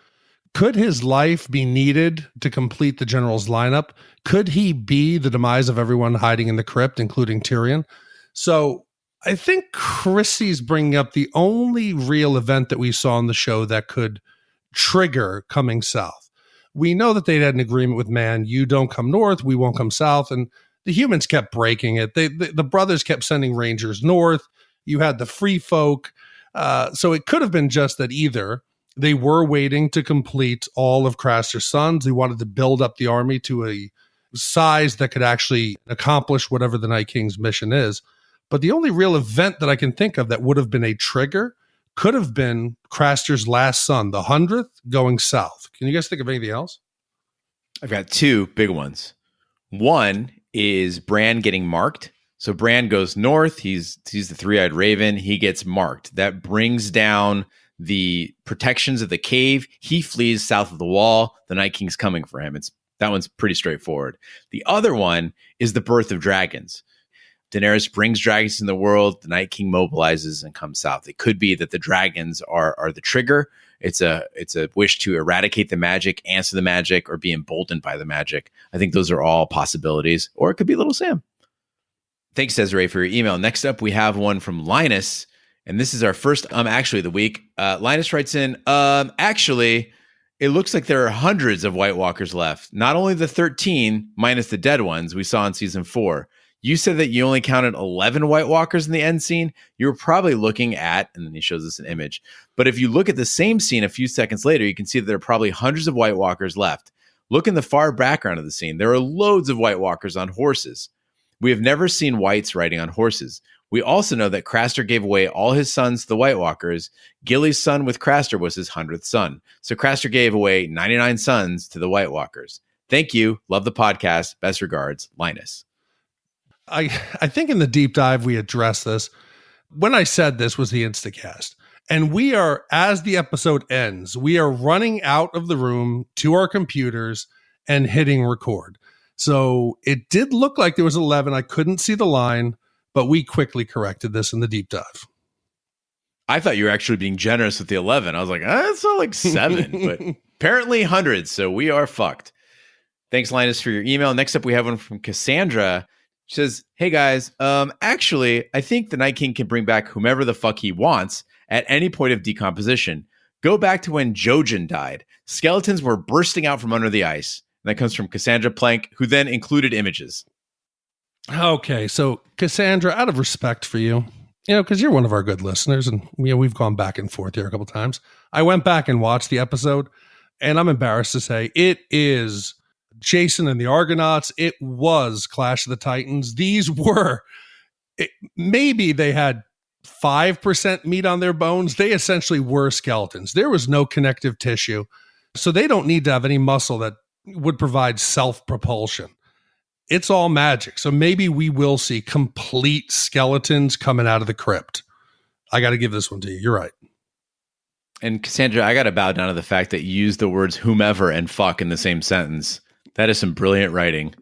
Could his life be needed to complete the general's lineup? Could he be the demise of everyone hiding in the crypt, including Tyrion?" So I think Chrissy's bringing up the only real event that we saw on the show that could trigger coming south. We know that they had an agreement with Man, you don't come north, we won't come south. And the humans kept breaking it. The brothers kept sending rangers north. You had the free folk. So it could have been just that either they were waiting to complete all of Craster's sons. They wanted to build up the army to a size that could actually accomplish whatever the Night King's mission is. But the only real event that I can think of that would have been a trigger could have been Craster's last son, the 100th, going south. Can you guys think of anything else? I've got two big ones. One is Bran getting marked. So Bran goes north. He's the three-eyed raven. He gets marked. That brings down the protections of the cave. He flees south of the wall. The Night King's coming for him. That one's pretty straightforward. The other one is the birth of dragons. Daenerys brings dragons in the world. The Night King mobilizes and comes south. It could be that the dragons are the trigger. It's a wish to eradicate the magic, answer the magic, or be emboldened by the magic. I think those are all possibilities. Or it could be Little Sam. Thanks, Desiree, for your email. Next up, we have one from Linus, and this is our first actually of the week. Linus writes in, actually, it looks like there are hundreds of White Walkers left. Not only the 13, minus the dead ones we saw in season 4. You said that you only counted 11 White Walkers in the end scene. You were probably looking at, and then he shows us an image. But if you look at the same scene a few seconds later, you can see that there are probably hundreds of White Walkers left. Look in the far background of the scene. There are loads of White Walkers on horses. We have never seen Whites riding on horses. We also know that Craster gave away all his sons to the White Walkers. Gilly's son with Craster was his 100th son. So Craster gave away 99 sons to the White Walkers. Thank you. Love the podcast. Best regards, Linus. I think in the deep dive, we addressed this. When I said this was the Instacast, and we are, as the episode ends, we are running out of the room to our computers and hitting record. So it did look like there was 11. I couldn't see the line, but we quickly corrected this in the deep dive. I thought you were actually being generous with the 11. I was like, it's not like 7, but apparently hundreds. So we are fucked. Thanks, Linus, for your email. Next up, we have one from Cassandra. She says, hey guys, actually, I think the Night King can bring back whomever the fuck he wants at any point of decomposition. Go back to when Jojen died. Skeletons were bursting out from under the ice. And that comes from Cassandra Plank, who then included images. Okay, so Cassandra, out of respect for you, because you're one of our good listeners, and we've gone back and forth here a couple times. I went back and watched the episode, and I'm embarrassed to say it is Jason and the Argonauts. It was Clash of the Titans. These were, maybe they had 5% meat on their bones. They essentially were skeletons. There was no connective tissue. So they don't need to have any muscle that would provide self-propulsion. It's all magic. So maybe we will see complete skeletons coming out of the crypt. I got to give this one to you. You're right. And Cassandra, I got to bow down to the fact that you used the words whomever and fuck in the same sentence. That is some brilliant writing.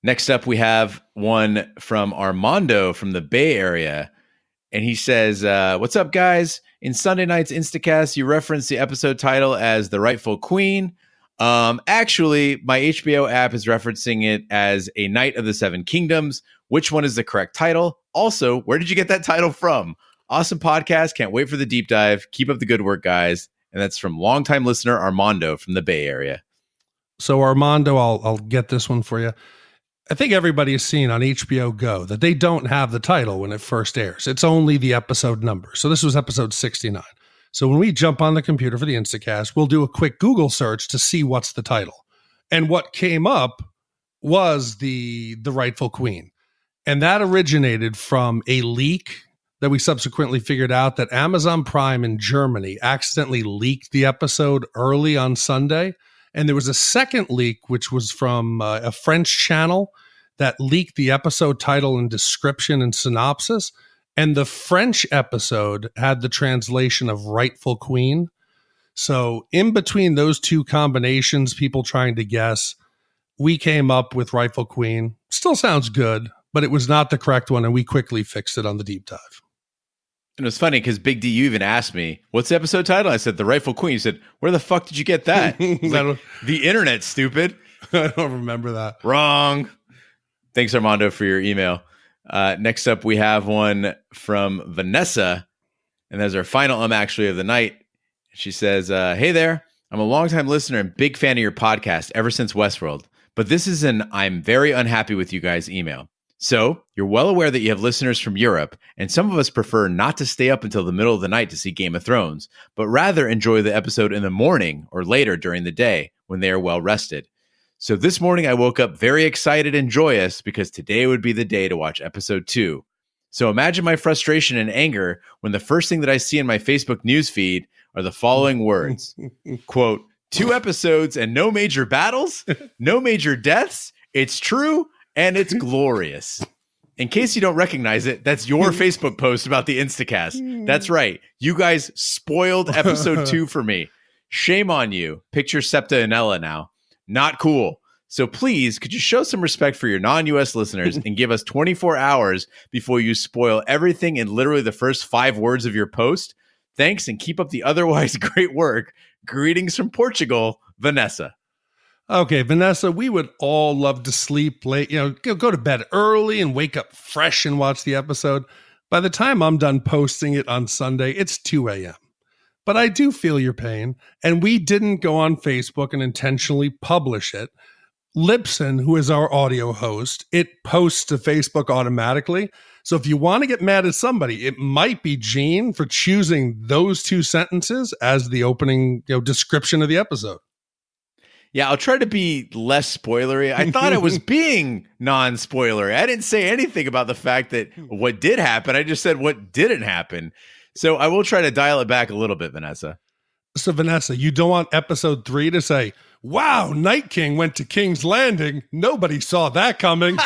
Next up, we have one from Armando from the Bay Area. And he says, what's up, guys? In Sunday night's Instacast, you referenced the episode title as The Rightful Queen. Actually, my HBO app is referencing it as A Knight of the Seven Kingdoms. Which one is the correct title? Also, where did you get that title from? Awesome podcast. Can't wait for the deep dive. Keep up the good work, guys. And that's from longtime listener Armando from the Bay Area. So Armando, I'll get this one for you. I think everybody has seen on HBO Go that they don't have the title when it first airs. It's only the episode number. So this was episode 69. So when we jump on the computer for the Instacast, we'll do a quick Google search to see what's the title. And what came up was the Rightful Queen. And that originated from a leak that we subsequently figured out that Amazon Prime in Germany accidentally leaked the episode early on Sunday. And there was a second leak, which was from a French channel that leaked the episode title and description and synopsis. And the French episode had the translation of Rightful Queen. So in between those two combinations, people trying to guess, we came up with Rightful Queen. Still sounds good, but it was not the correct one. And we quickly fixed it on the deep dive. And it was funny because Big D, you even asked me, what's the episode title? I said, The Rightful Queen. You said, where the fuck did you get that? I was like, the internet, stupid. I don't remember that. Wrong. Thanks, Armando, for your email. Next up, we have one from Vanessa. And that's our final actually of the night. She says, hey there. I'm a longtime listener and big fan of your podcast ever since Westworld. But this is an I'm very unhappy with you guys email. So, you're well aware that you have listeners from Europe, and some of us prefer not to stay up until the middle of the night to see Game of Thrones, but rather enjoy the episode in the morning or later during the day when they are well rested. So this morning I woke up very excited and joyous because today would be the day to watch episode 2. So imagine my frustration and anger when the first thing that I see in my Facebook newsfeed are the following words, quote, 2 episodes and no major battles, no major deaths, it's true, and it's glorious. In case you don't recognize it, that's your Facebook post about the Instacast. That's right. You guys spoiled episode 2 for me. Shame on you. Picture Septa and Ella now. Not cool. So please, could you show some respect for your non-US listeners and give us 24 hours before you spoil everything in literally the first 5 words of your post? Thanks, and keep up the otherwise great work. Greetings from Portugal, Vanessa. Okay, Vanessa, we would all love to sleep late, go to bed early and wake up fresh and watch the episode. By the time I'm done posting it on Sunday, it's 2 a.m. But I do feel your pain, and we didn't go on Facebook and intentionally publish it. Libsyn, who is our audio host, it posts to Facebook automatically. So if you want to get mad at somebody, it might be Gene for choosing those 2 sentences as the opening description of the episode. Yeah, I'll try to be less spoilery. I thought I was being non-spoilery. I didn't say anything about the fact that what did happen. I just said what didn't happen. So I will try to dial it back a little bit, Vanessa. So, Vanessa, you don't want episode 3 to say, wow, Night King went to King's Landing. Nobody saw that coming.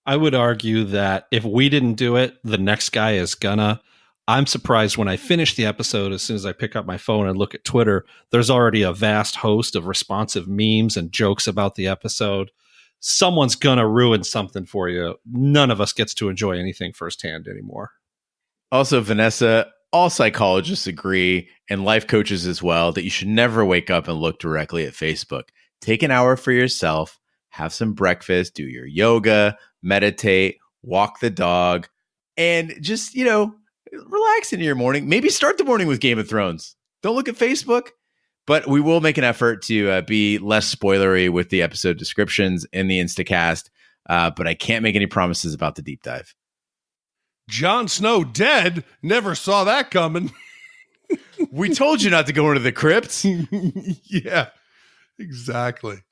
I would argue that if we didn't do it, the next guy is gonna. I'm surprised when I finish the episode, as soon as I pick up my phone and look at Twitter, there's already a vast host of responsive memes and jokes about the episode. Someone's going to ruin something for you. None of us gets to enjoy anything firsthand anymore. Also, Vanessa, all psychologists agree, and life coaches as well, that you should never wake up and look directly at Facebook. Take an hour for yourself, have some breakfast, do your yoga, meditate, walk the dog, and just, relax into your morning. Maybe start the morning with Game of Thrones. Don't look at Facebook, but we will make an effort to be less spoilery with the episode descriptions in the Instacast, but I can't make any promises about the deep dive. Jon Snow dead? Never saw that coming. We told you not to go into the crypts. Yeah, exactly.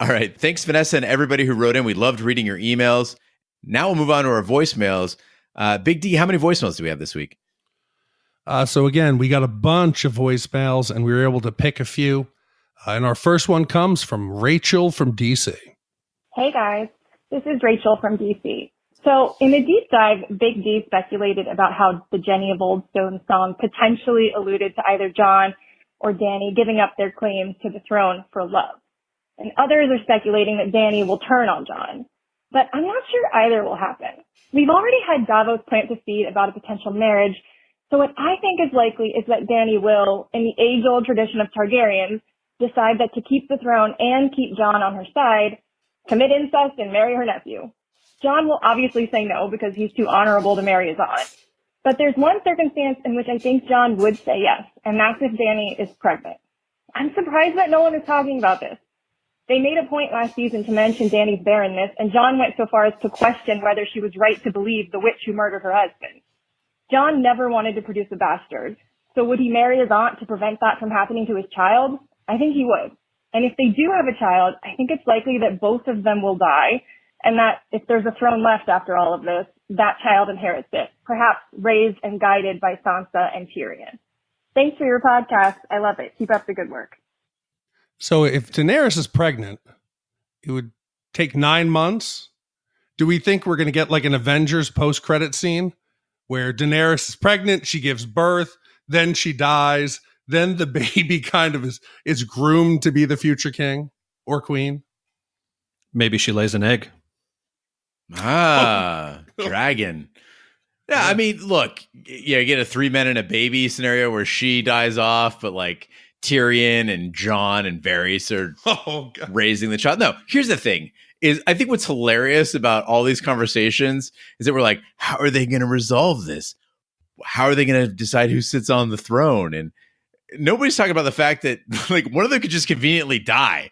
All right. Thanks, Vanessa, and everybody who wrote in. We loved reading your emails. Now we'll move on to our voicemails. Big D, how many voicemails do we have this week? So again, we got a bunch of voicemails, and we were able to pick a few. And our first one comes from Rachel from DC. Hey, guys. This is Rachel from DC. So in the deep dive, Big D speculated about how the Jenny of Oldstones song potentially alluded to either Jon or Dany giving up their claims to the throne for love. And others are speculating that Dany will turn on Jon. But I'm not sure either will happen. We've already had Davos plant the seed about a potential marriage, so what I think is likely is that Dany will, in the age-old tradition of Targaryens, decide that to keep the throne and keep Jon on her side, commit incest and marry her nephew. Jon will obviously say no because he's too honorable to marry his aunt. But there's one circumstance in which I think Jon would say yes, and that's if Dany is pregnant. I'm surprised that no one is talking about this. They made a point last season to mention Dany's barrenness, and Jon went so far as to question whether she was right to believe the witch who murdered her husband. Jon never wanted to produce a bastard, so would he marry his aunt to prevent that from happening to his child? I think he would. And if they do have a child, I think it's likely that both of them will die, and that if there's a throne left after all of this, that child inherits it, perhaps raised and guided by Sansa and Tyrion. Thanks for your podcast. I love it. Keep up the good work. So if Daenerys is pregnant, it would take 9 months. Do we think we're going to get like an Avengers post-credit scene where Daenerys is pregnant, she gives birth, then she dies, then the baby kind of is groomed to be the future king or queen? Maybe she lays an egg. Dragon. Yeah, I mean, look, you get a 3 men and a baby scenario where she dies off, but like Tyrion and Jon and Varys are raising the child. No, here's the thing. Is I think what's hilarious about all these conversations is that we're like, how are they going to resolve this? How are they going to decide who sits on the throne? And nobody's talking about the fact that like one of them could just conveniently die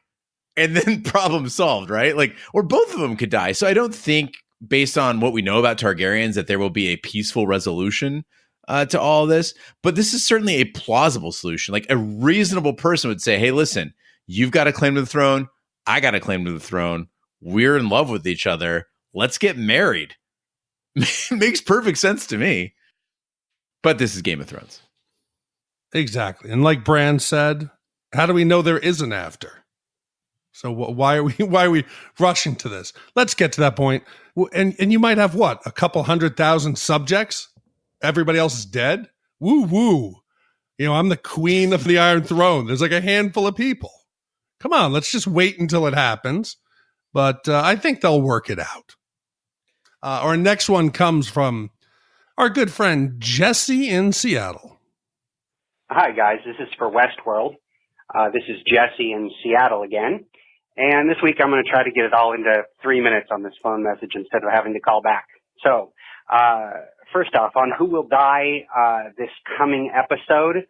and then problem solved, right? Like, or both of them could die. So I don't think, based on what we know about Targaryens, that there will be a peaceful resolution to all this. But this is certainly a plausible solution. Like a reasonable person would say, hey, listen, you've got a claim to the throne. I got a claim to the throne. We're in love with each other. Let's get married. Makes perfect sense to me. But this is Game of Thrones. Exactly. And like Bran said, how do we know there is an after? So why are we rushing to this? Let's get to that point. And you might have what? A couple 100,000 subjects? Everybody else is dead? Woo woo. You know, I'm the queen of the Iron Throne. There's like a handful of people. Come on, let's just wait until it happens. But I think they'll work it out. Our next one comes from our good friend Jesse in Seattle. Hi, guys. This is for Westworld. This is Jesse in Seattle again. And this week I'm going to try to get it all into 3 minutes on this phone message instead of having to call back. So, first off, on Who Will Die this coming episode,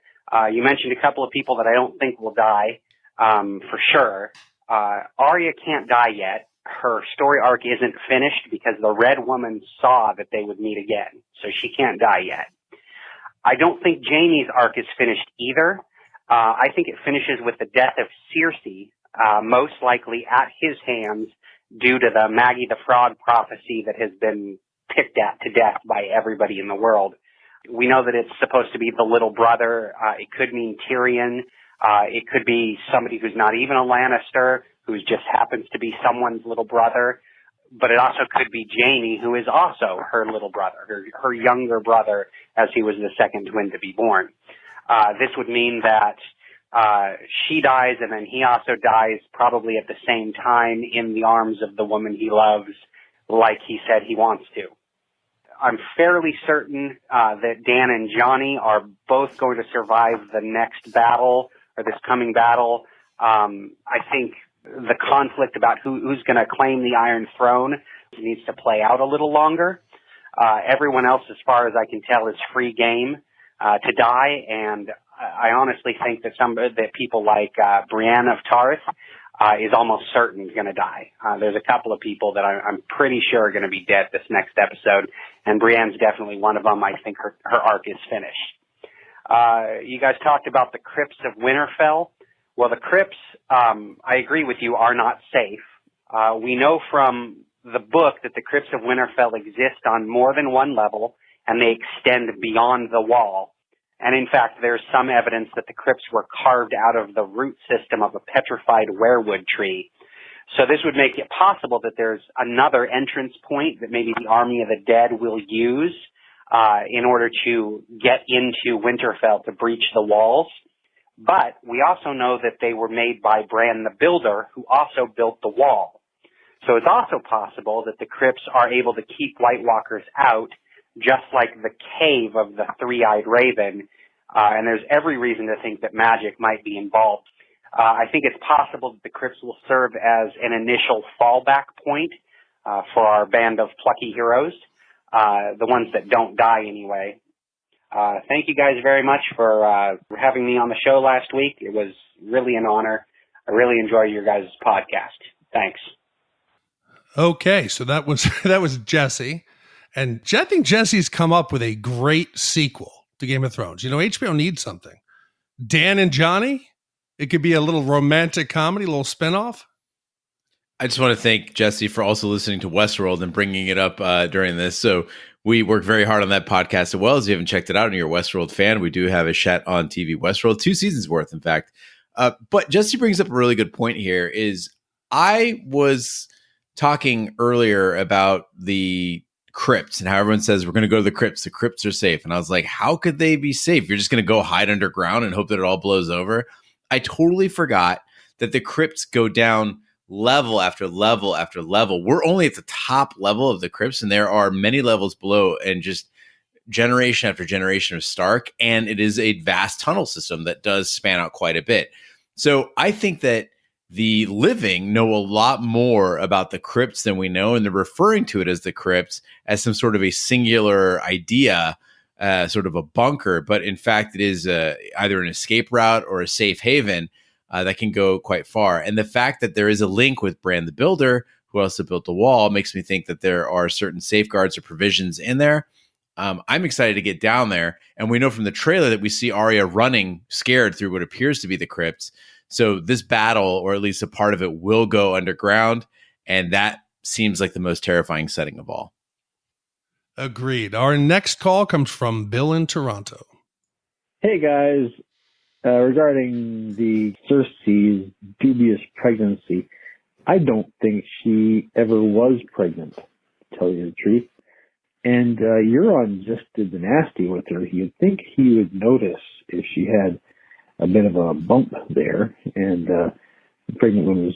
you mentioned a couple of people that I don't think will die for sure. Arya can't die yet. Her story arc isn't finished because the Red Woman saw that they would meet again, so she can't die yet. I don't think Jaime's arc is finished either. I think it finishes with the death of Cersei, most likely at his hands due to the Maggie the Frog prophecy that has been picked at to death by everybody in the world. We know that it's supposed to be the little brother. It could mean Tyrion. It could be somebody who's not even a Lannister, who just happens to be someone's little brother. But it also could be Jaime, who is also her little brother, her younger brother, as he was the second twin to be born. This would mean that she dies, and then he also dies probably at the same time in the arms of the woman he loves, like he said he wants to. I'm fairly certain that Dan and Johnny are both going to survive the next battle, or this coming battle. I think the conflict about who's going to claim the Iron Throne needs to play out a little longer. Everyone else, as far as I can tell, is free game to die, and I honestly think that that people like Brienne of Tarth is almost certain going to die. There's a couple of people that I'm pretty sure are going to be dead this next episode, and Brienne's definitely one of them. I think her arc is finished. You guys talked about the Crypts of Winterfell. Well, the Crypts, I agree with you, are not safe. We know from the book that the Crypts of Winterfell exist on more than one level, and they extend beyond the wall. And in fact, there's some evidence that the crypts were carved out of the root system of a petrified weirwood tree. So this would make it possible that there's another entrance point that maybe the Army of the Dead will use in order to get into Winterfell to breach the walls. But we also know that they were made by Bran the Builder, who also built the wall. So it's also possible that the crypts are able to keep White Walkers out, just like the cave of the Three-Eyed Raven. And there's every reason to think that magic might be involved. I think it's possible that the crypts will serve as an initial fallback point for our band of plucky heroes, the ones that don't die anyway. Thank you guys very much for having me on the show last week. It was really an honor. I really enjoyed your guys' podcast. Thanks. Okay, so that was Jesse. And I think Jesse's come up with a great sequel to Game of Thrones. You know, HBO needs something. Dan and Johnny? It could be a little romantic comedy, a little spinoff. I just want to thank Jesse for also listening to Westworld and bringing it up during this. So we work very hard on that podcast as well. As you haven't checked it out and you're a Westworld fan, we do have a Shat on TV Westworld, 2 seasons worth, in fact. But Jesse brings up a really good point here is I was talking earlier about the crypts and how everyone says we're going to go to the crypts. The crypts are safe. And I was like, how could they be safe? You're just going to go hide underground and hope that it all blows over. I totally forgot that the crypts go down level after level after level. We're only at the top level of the crypts, and there are many levels below, and just generation after generation of Stark. And it is a vast tunnel system that does span out quite a bit. So I think that the living know a lot more about the crypts than we know, and they're referring to it as the crypts as some sort of a singular idea, sort of a bunker, but in fact it is either an escape route or a safe haven that can go quite far. And the fact that there is a link with Bran the Builder, who also built the wall, makes me think that there are certain safeguards or provisions in there. I'm excited to get down there, and we know from the trailer that we see Arya running scared through what appears to be the crypts. So this battle, or at least a part of it, will go underground, and that seems like the most terrifying setting of all. Agreed. Our next call comes from Bill in Toronto. Hey, guys. Regarding the Cersei's dubious pregnancy, I don't think she ever was pregnant, to tell you the truth. And Euron just did the nasty with her. You'd think he would notice if she had a bit of a bump there. And pregnant women's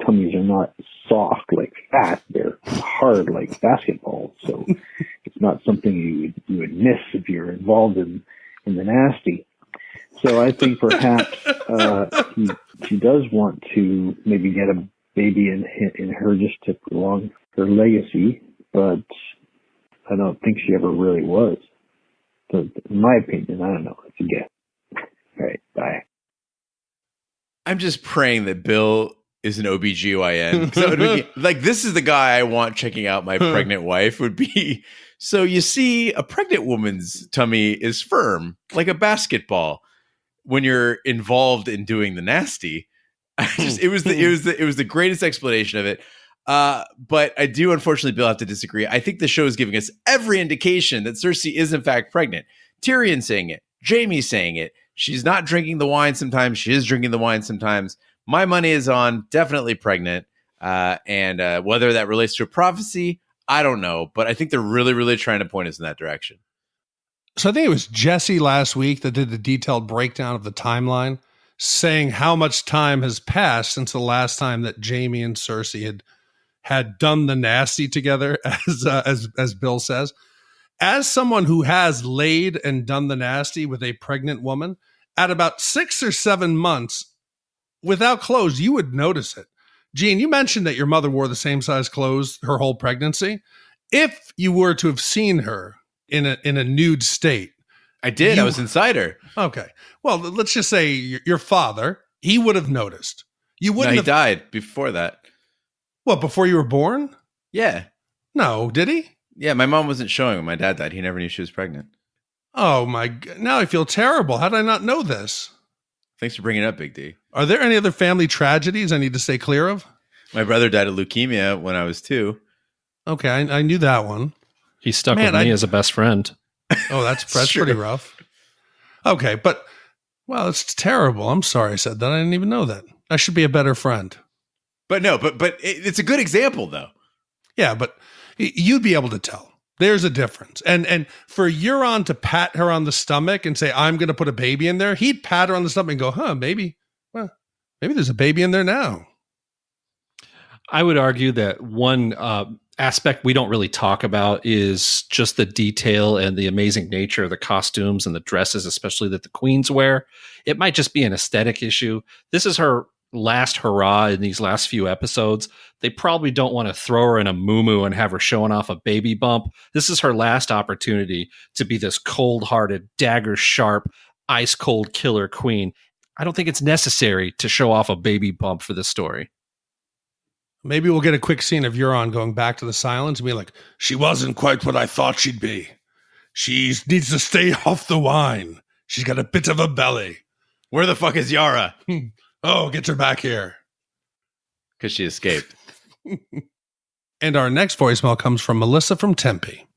tummies are not soft like fat. They're hard like basketballs. So it's not something you would miss if you're involved in the nasty. So I think perhaps she does want to maybe get a baby in her just to prolong her legacy, but I don't think she ever really was. So in my opinion, I don't know. It's a guess. All right, bye. I'm just praying that Bill is an OBGYN. So like, this is the guy I want checking out my pregnant wife would be. So you see, a pregnant woman's tummy is firm, like a basketball. When you're involved in doing the nasty, it was the greatest explanation of it. But I do, unfortunately, Bill, have to disagree. I think the show is giving us every indication that Cersei is in fact pregnant. Tyrion saying it, Jaime saying it. She's not drinking the wine sometimes. She is drinking the wine sometimes. My money is on definitely pregnant. And whether that relates to a prophecy, I don't know. But I think they're really, really trying to point us in that direction. So I think it was Jesse last week that did the detailed breakdown of the timeline, saying how much time has passed since the last time that Jaime and Cersei had done the nasty together, as Bill says. As someone who has laid and done the nasty with a pregnant woman, at about 6 or 7 months, without clothes, you would notice it. Gene, you mentioned that your mother wore the same size clothes her whole pregnancy. If you were to have seen her in a nude state. I did. I was inside her. Okay. Well, let's just say your father, he would have noticed. You wouldn't have. He died before that. What, before you were born? Yeah. No, did he? Yeah, my mom wasn't showing when my dad died. He never knew she was pregnant. Oh my God. Now I feel terrible. How did I not know this? Thanks for bringing it up, Big D. Are there any other family tragedies I need to stay clear of? My brother died of leukemia when I was 2. Okay, I knew that one. He stuck with me as a best friend. Oh, that's pretty rough. Okay, but, well, it's terrible. I'm sorry I said that. I didn't even know that. I should be a better friend. But no, but it's a good example, though. Yeah, but you'd be able to tell. There's a difference. And for Euron to pat her on the stomach and say, I'm going to put a baby in there, he'd pat her on the stomach and go, maybe there's a baby in there now. I would argue that one aspect we don't really talk about is just the detail and the amazing nature of the costumes and the dresses, especially that the queens wear. It might just be an aesthetic issue. This is her last hurrah in these last few episodes. They probably don't want to throw her in a muumuu and have her showing off a baby bump. This is her last opportunity to be this cold-hearted, dagger-sharp, ice-cold killer queen. I don't think it's necessary to show off a baby bump for this story. Maybe we'll get a quick scene of Euron going back to the Silence and be like, she wasn't quite what I thought she'd be. She needs to stay off the wine. She's got a bit of a belly. Where the fuck is Yara? Oh, get her back here. Because she escaped. And our next voicemail comes from Melissa from Tempe.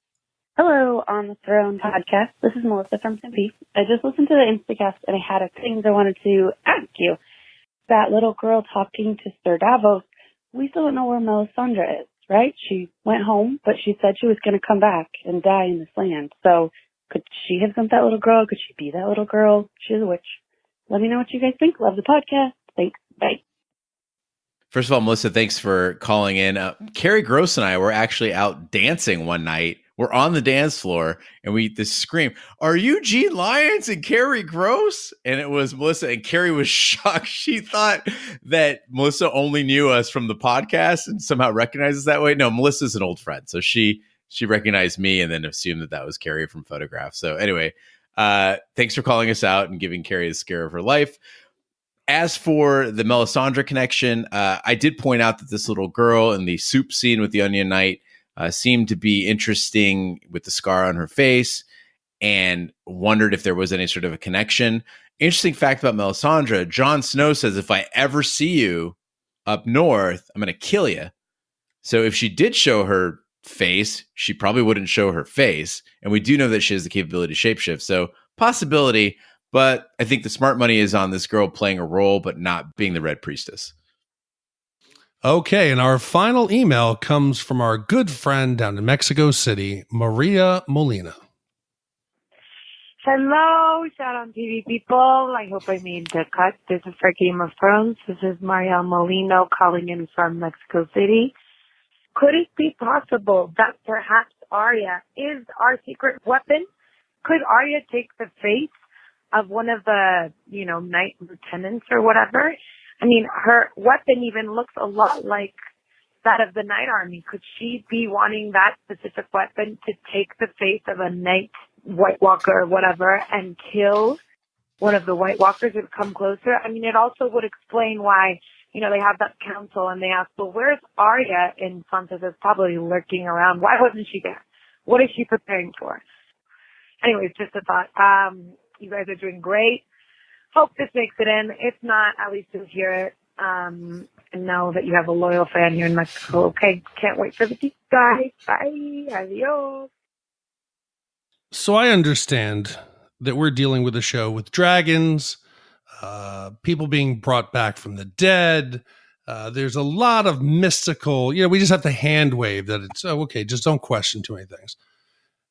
Hello, On the Throne podcast. This is Melissa from Tempe. I just listened to the Instacast and I had a thing I wanted to ask you. That little girl talking to Sir Davos, we still don't know where Melisandre is, right? She went home, but she said she was going to come back and die in this land. So could she have sent that little girl? Could she be that little girl? She's a witch. Let me know what you guys think. Love the podcast. Thanks. Bye. First of all, Melissa, thanks for calling in. Carrie Gross and I were actually out dancing one night. We're on the dance floor, and we this scream, "Are you Gene Lyons and Carrie Gross?" And it was Melissa, and Carrie was shocked. She thought that Melissa only knew us from the podcast and somehow recognized us that way. No, Melissa's an old friend, so she recognized me and then assumed that was Carrie from photographs. So anyway, thanks for calling us out and giving Carrie the scare of her life. As for the Melisandre connection, I did point out that this little girl in the soup scene with the Onion Knight seemed to be interesting with the scar on her face, and wondered if there was any sort of a connection. Interesting fact about Melisandre, Jon Snow says, if I ever see you up north, I'm going to kill you. So if she did show her face, she probably wouldn't show her face. And we do know that she has the capability to shapeshift. So possibility, but I think the smart money is on this girl playing a role, but not being the Red Priestess. Okay, and our final email comes from our good friend down in Mexico City, Maria Molina. Hello, Shat on TV people. I hope I made the cut. This is for Game of Thrones. This is Maria Molina calling in from Mexico City. Could it be possible that perhaps Arya is our secret weapon? Could Arya take the face of one of the, knight lieutenants or whatever? I mean, her weapon even looks a lot like that of the Night Army. Could she be wanting that specific weapon to take the face of a Night White Walker or whatever and kill one of the White Walkers who would come closer? I mean, it also would explain why, they have that council and they ask, well, where's Arya? And Sansa is probably lurking around. Why wasn't she there? What is she preparing for? Anyways, just a thought. You guys are doing great. Hope this makes it in. If not, at least you'll hear it. And know that you have a loyal fan here in Mexico. Okay, can't wait for the deep dive. Bye. Adios. So I understand that we're dealing with a show with dragons, people being brought back from the dead. There's a lot of mystical, we just have to hand wave that it's, okay, just don't question too many things.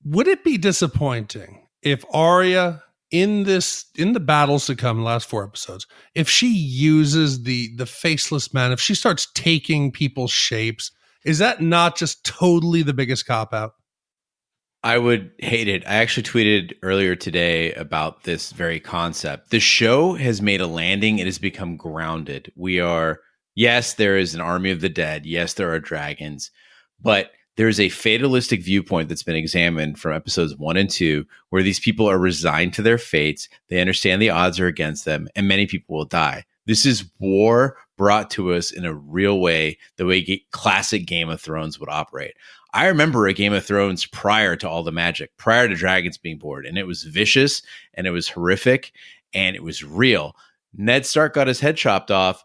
Would it be disappointing if Arya in the battles to come, last 4 episodes, if she uses the faceless man, if she starts taking people's shapes, is that not just totally the biggest cop-out? I would hate it. I actually tweeted earlier today about this very concept. The show has made a landing. It has become grounded. Yes, there is an army of the dead. Yes, there are dragons, but there's a fatalistic viewpoint that's been examined from episodes 1 and 2, where these people are resigned to their fates. They understand the odds are against them, and many people will die. This is war brought to us in a real way, the way classic Game of Thrones would operate. I remember a Game of Thrones prior to all the magic, prior to dragons being born, and it was vicious, and it was horrific, and it was real. Ned Stark got his head chopped off,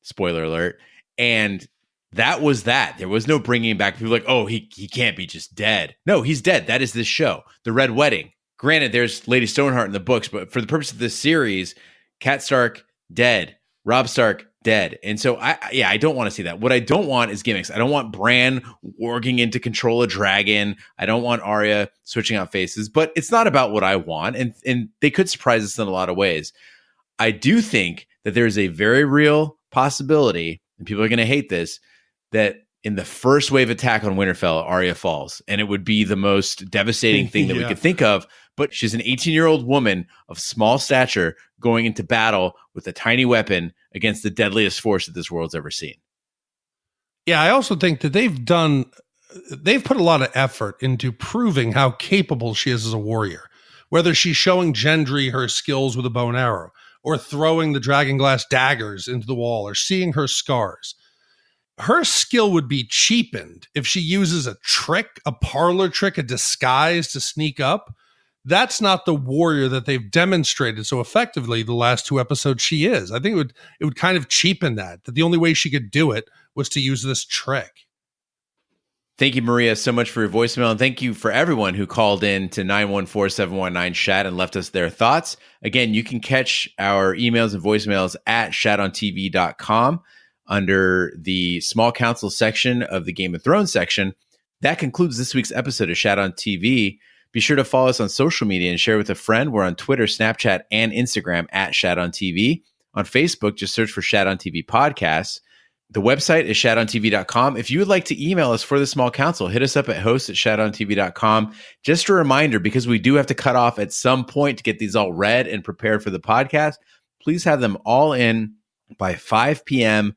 spoiler alert, and that was that. There was no bringing him back. People were like, oh, he can't be just dead. No, he's dead. That is this show. The Red Wedding. Granted, there's Lady Stoneheart in the books, but for the purpose of this series, Cat Stark, dead. Robb Stark, dead. And so I don't want to see that. What I don't want is gimmicks. I don't want Bran warging in to control a dragon. I don't want Arya switching out faces, but it's not about what I want. And they could surprise us in a lot of ways. I do think that there's a very real possibility, and people are going to hate this, that in the first wave attack on Winterfell, Arya falls. And it would be the most devastating thing that we could think of. But she's an 18-year-old woman of small stature going into battle with a tiny weapon against the deadliest force that this world's ever seen. Yeah, I also think that they've put a lot of effort into proving how capable she is as a warrior, whether she's showing Gendry her skills with a bow and arrow, or throwing the dragonglass daggers into the wall, or seeing her scars. Her skill would be cheapened if she uses a trick, a parlor trick, a disguise to sneak up. That's not the warrior that they've demonstrated so effectively the last 2 episodes she is. I think it would kind of cheapen that the only way she could do it was to use this trick. Thank you, Maria, so much for your voicemail. And thank you for everyone who called in to 914-719-SHAT and left us their thoughts. Again, you can catch our emails and voicemails at shatontv.com under the Small Council section of the Game of Thrones section. That concludes this week's episode of Shat on TV. Be sure to follow us on social media and share with a friend. We're on Twitter, Snapchat, and Instagram at Shat on TV. On Facebook, just search for Shat on TV Podcasts. The website is shatontv.com. If you would like to email us for the Small Council, hit us up at host@shatontv.com. Just a reminder, because we do have to cut off at some point to get these all read and prepared for the podcast, please have them all in by 5 p.m.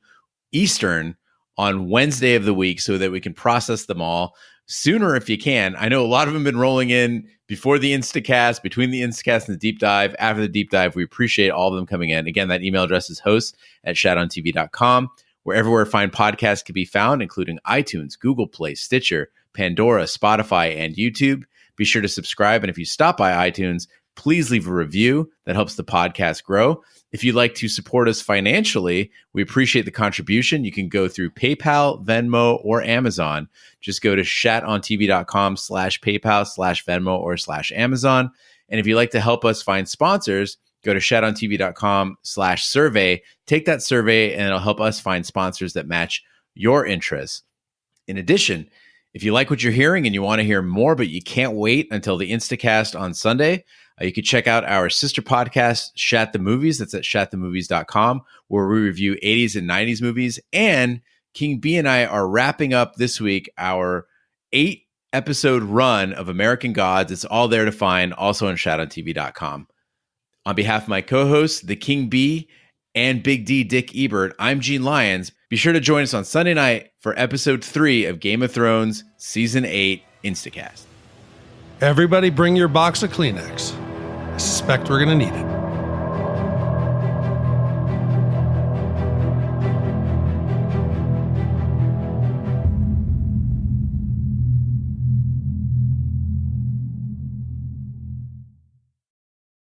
Eastern on Wednesday of the week so that we can process them all sooner if you can. I know a lot of them have been rolling in before the Instacast, between the Instacast and the deep dive. After the deep dive, we appreciate all of them coming in. Again, that email address is host@shatontv.com. We're everywhere fine podcasts can be found, including iTunes, Google Play, Stitcher, Pandora, Spotify, and YouTube. Be sure to subscribe. And if you stop by iTunes, please leave a review. That helps the podcast grow. If you'd like to support us financially, we appreciate the contribution. You can go through PayPal, Venmo, or Amazon. Just go to shatontv.com/PayPal/Venmo or /Amazon. And if you'd like to help us find sponsors, go to shatontv.com/survey. Take that survey and it'll help us find sponsors that match your interests. In addition, if you like what you're hearing and you want to hear more, but you can't wait until the Instacast on Sunday, you can check out our sister podcast, Shat the Movies. That's at shatthemovies.com, where we review 80s and 90s movies. And King B and I are wrapping up this week our 8-episode run of American Gods. It's all there to find, also on shatontv.com. On behalf of my co-hosts, the King B and Big D Dick Ebert, I'm Gene Lyons. Be sure to join us on Sunday night for episode 3 of Game of Thrones Season 8 Instacast. Everybody bring your box of Kleenex. I suspect we're going to need it.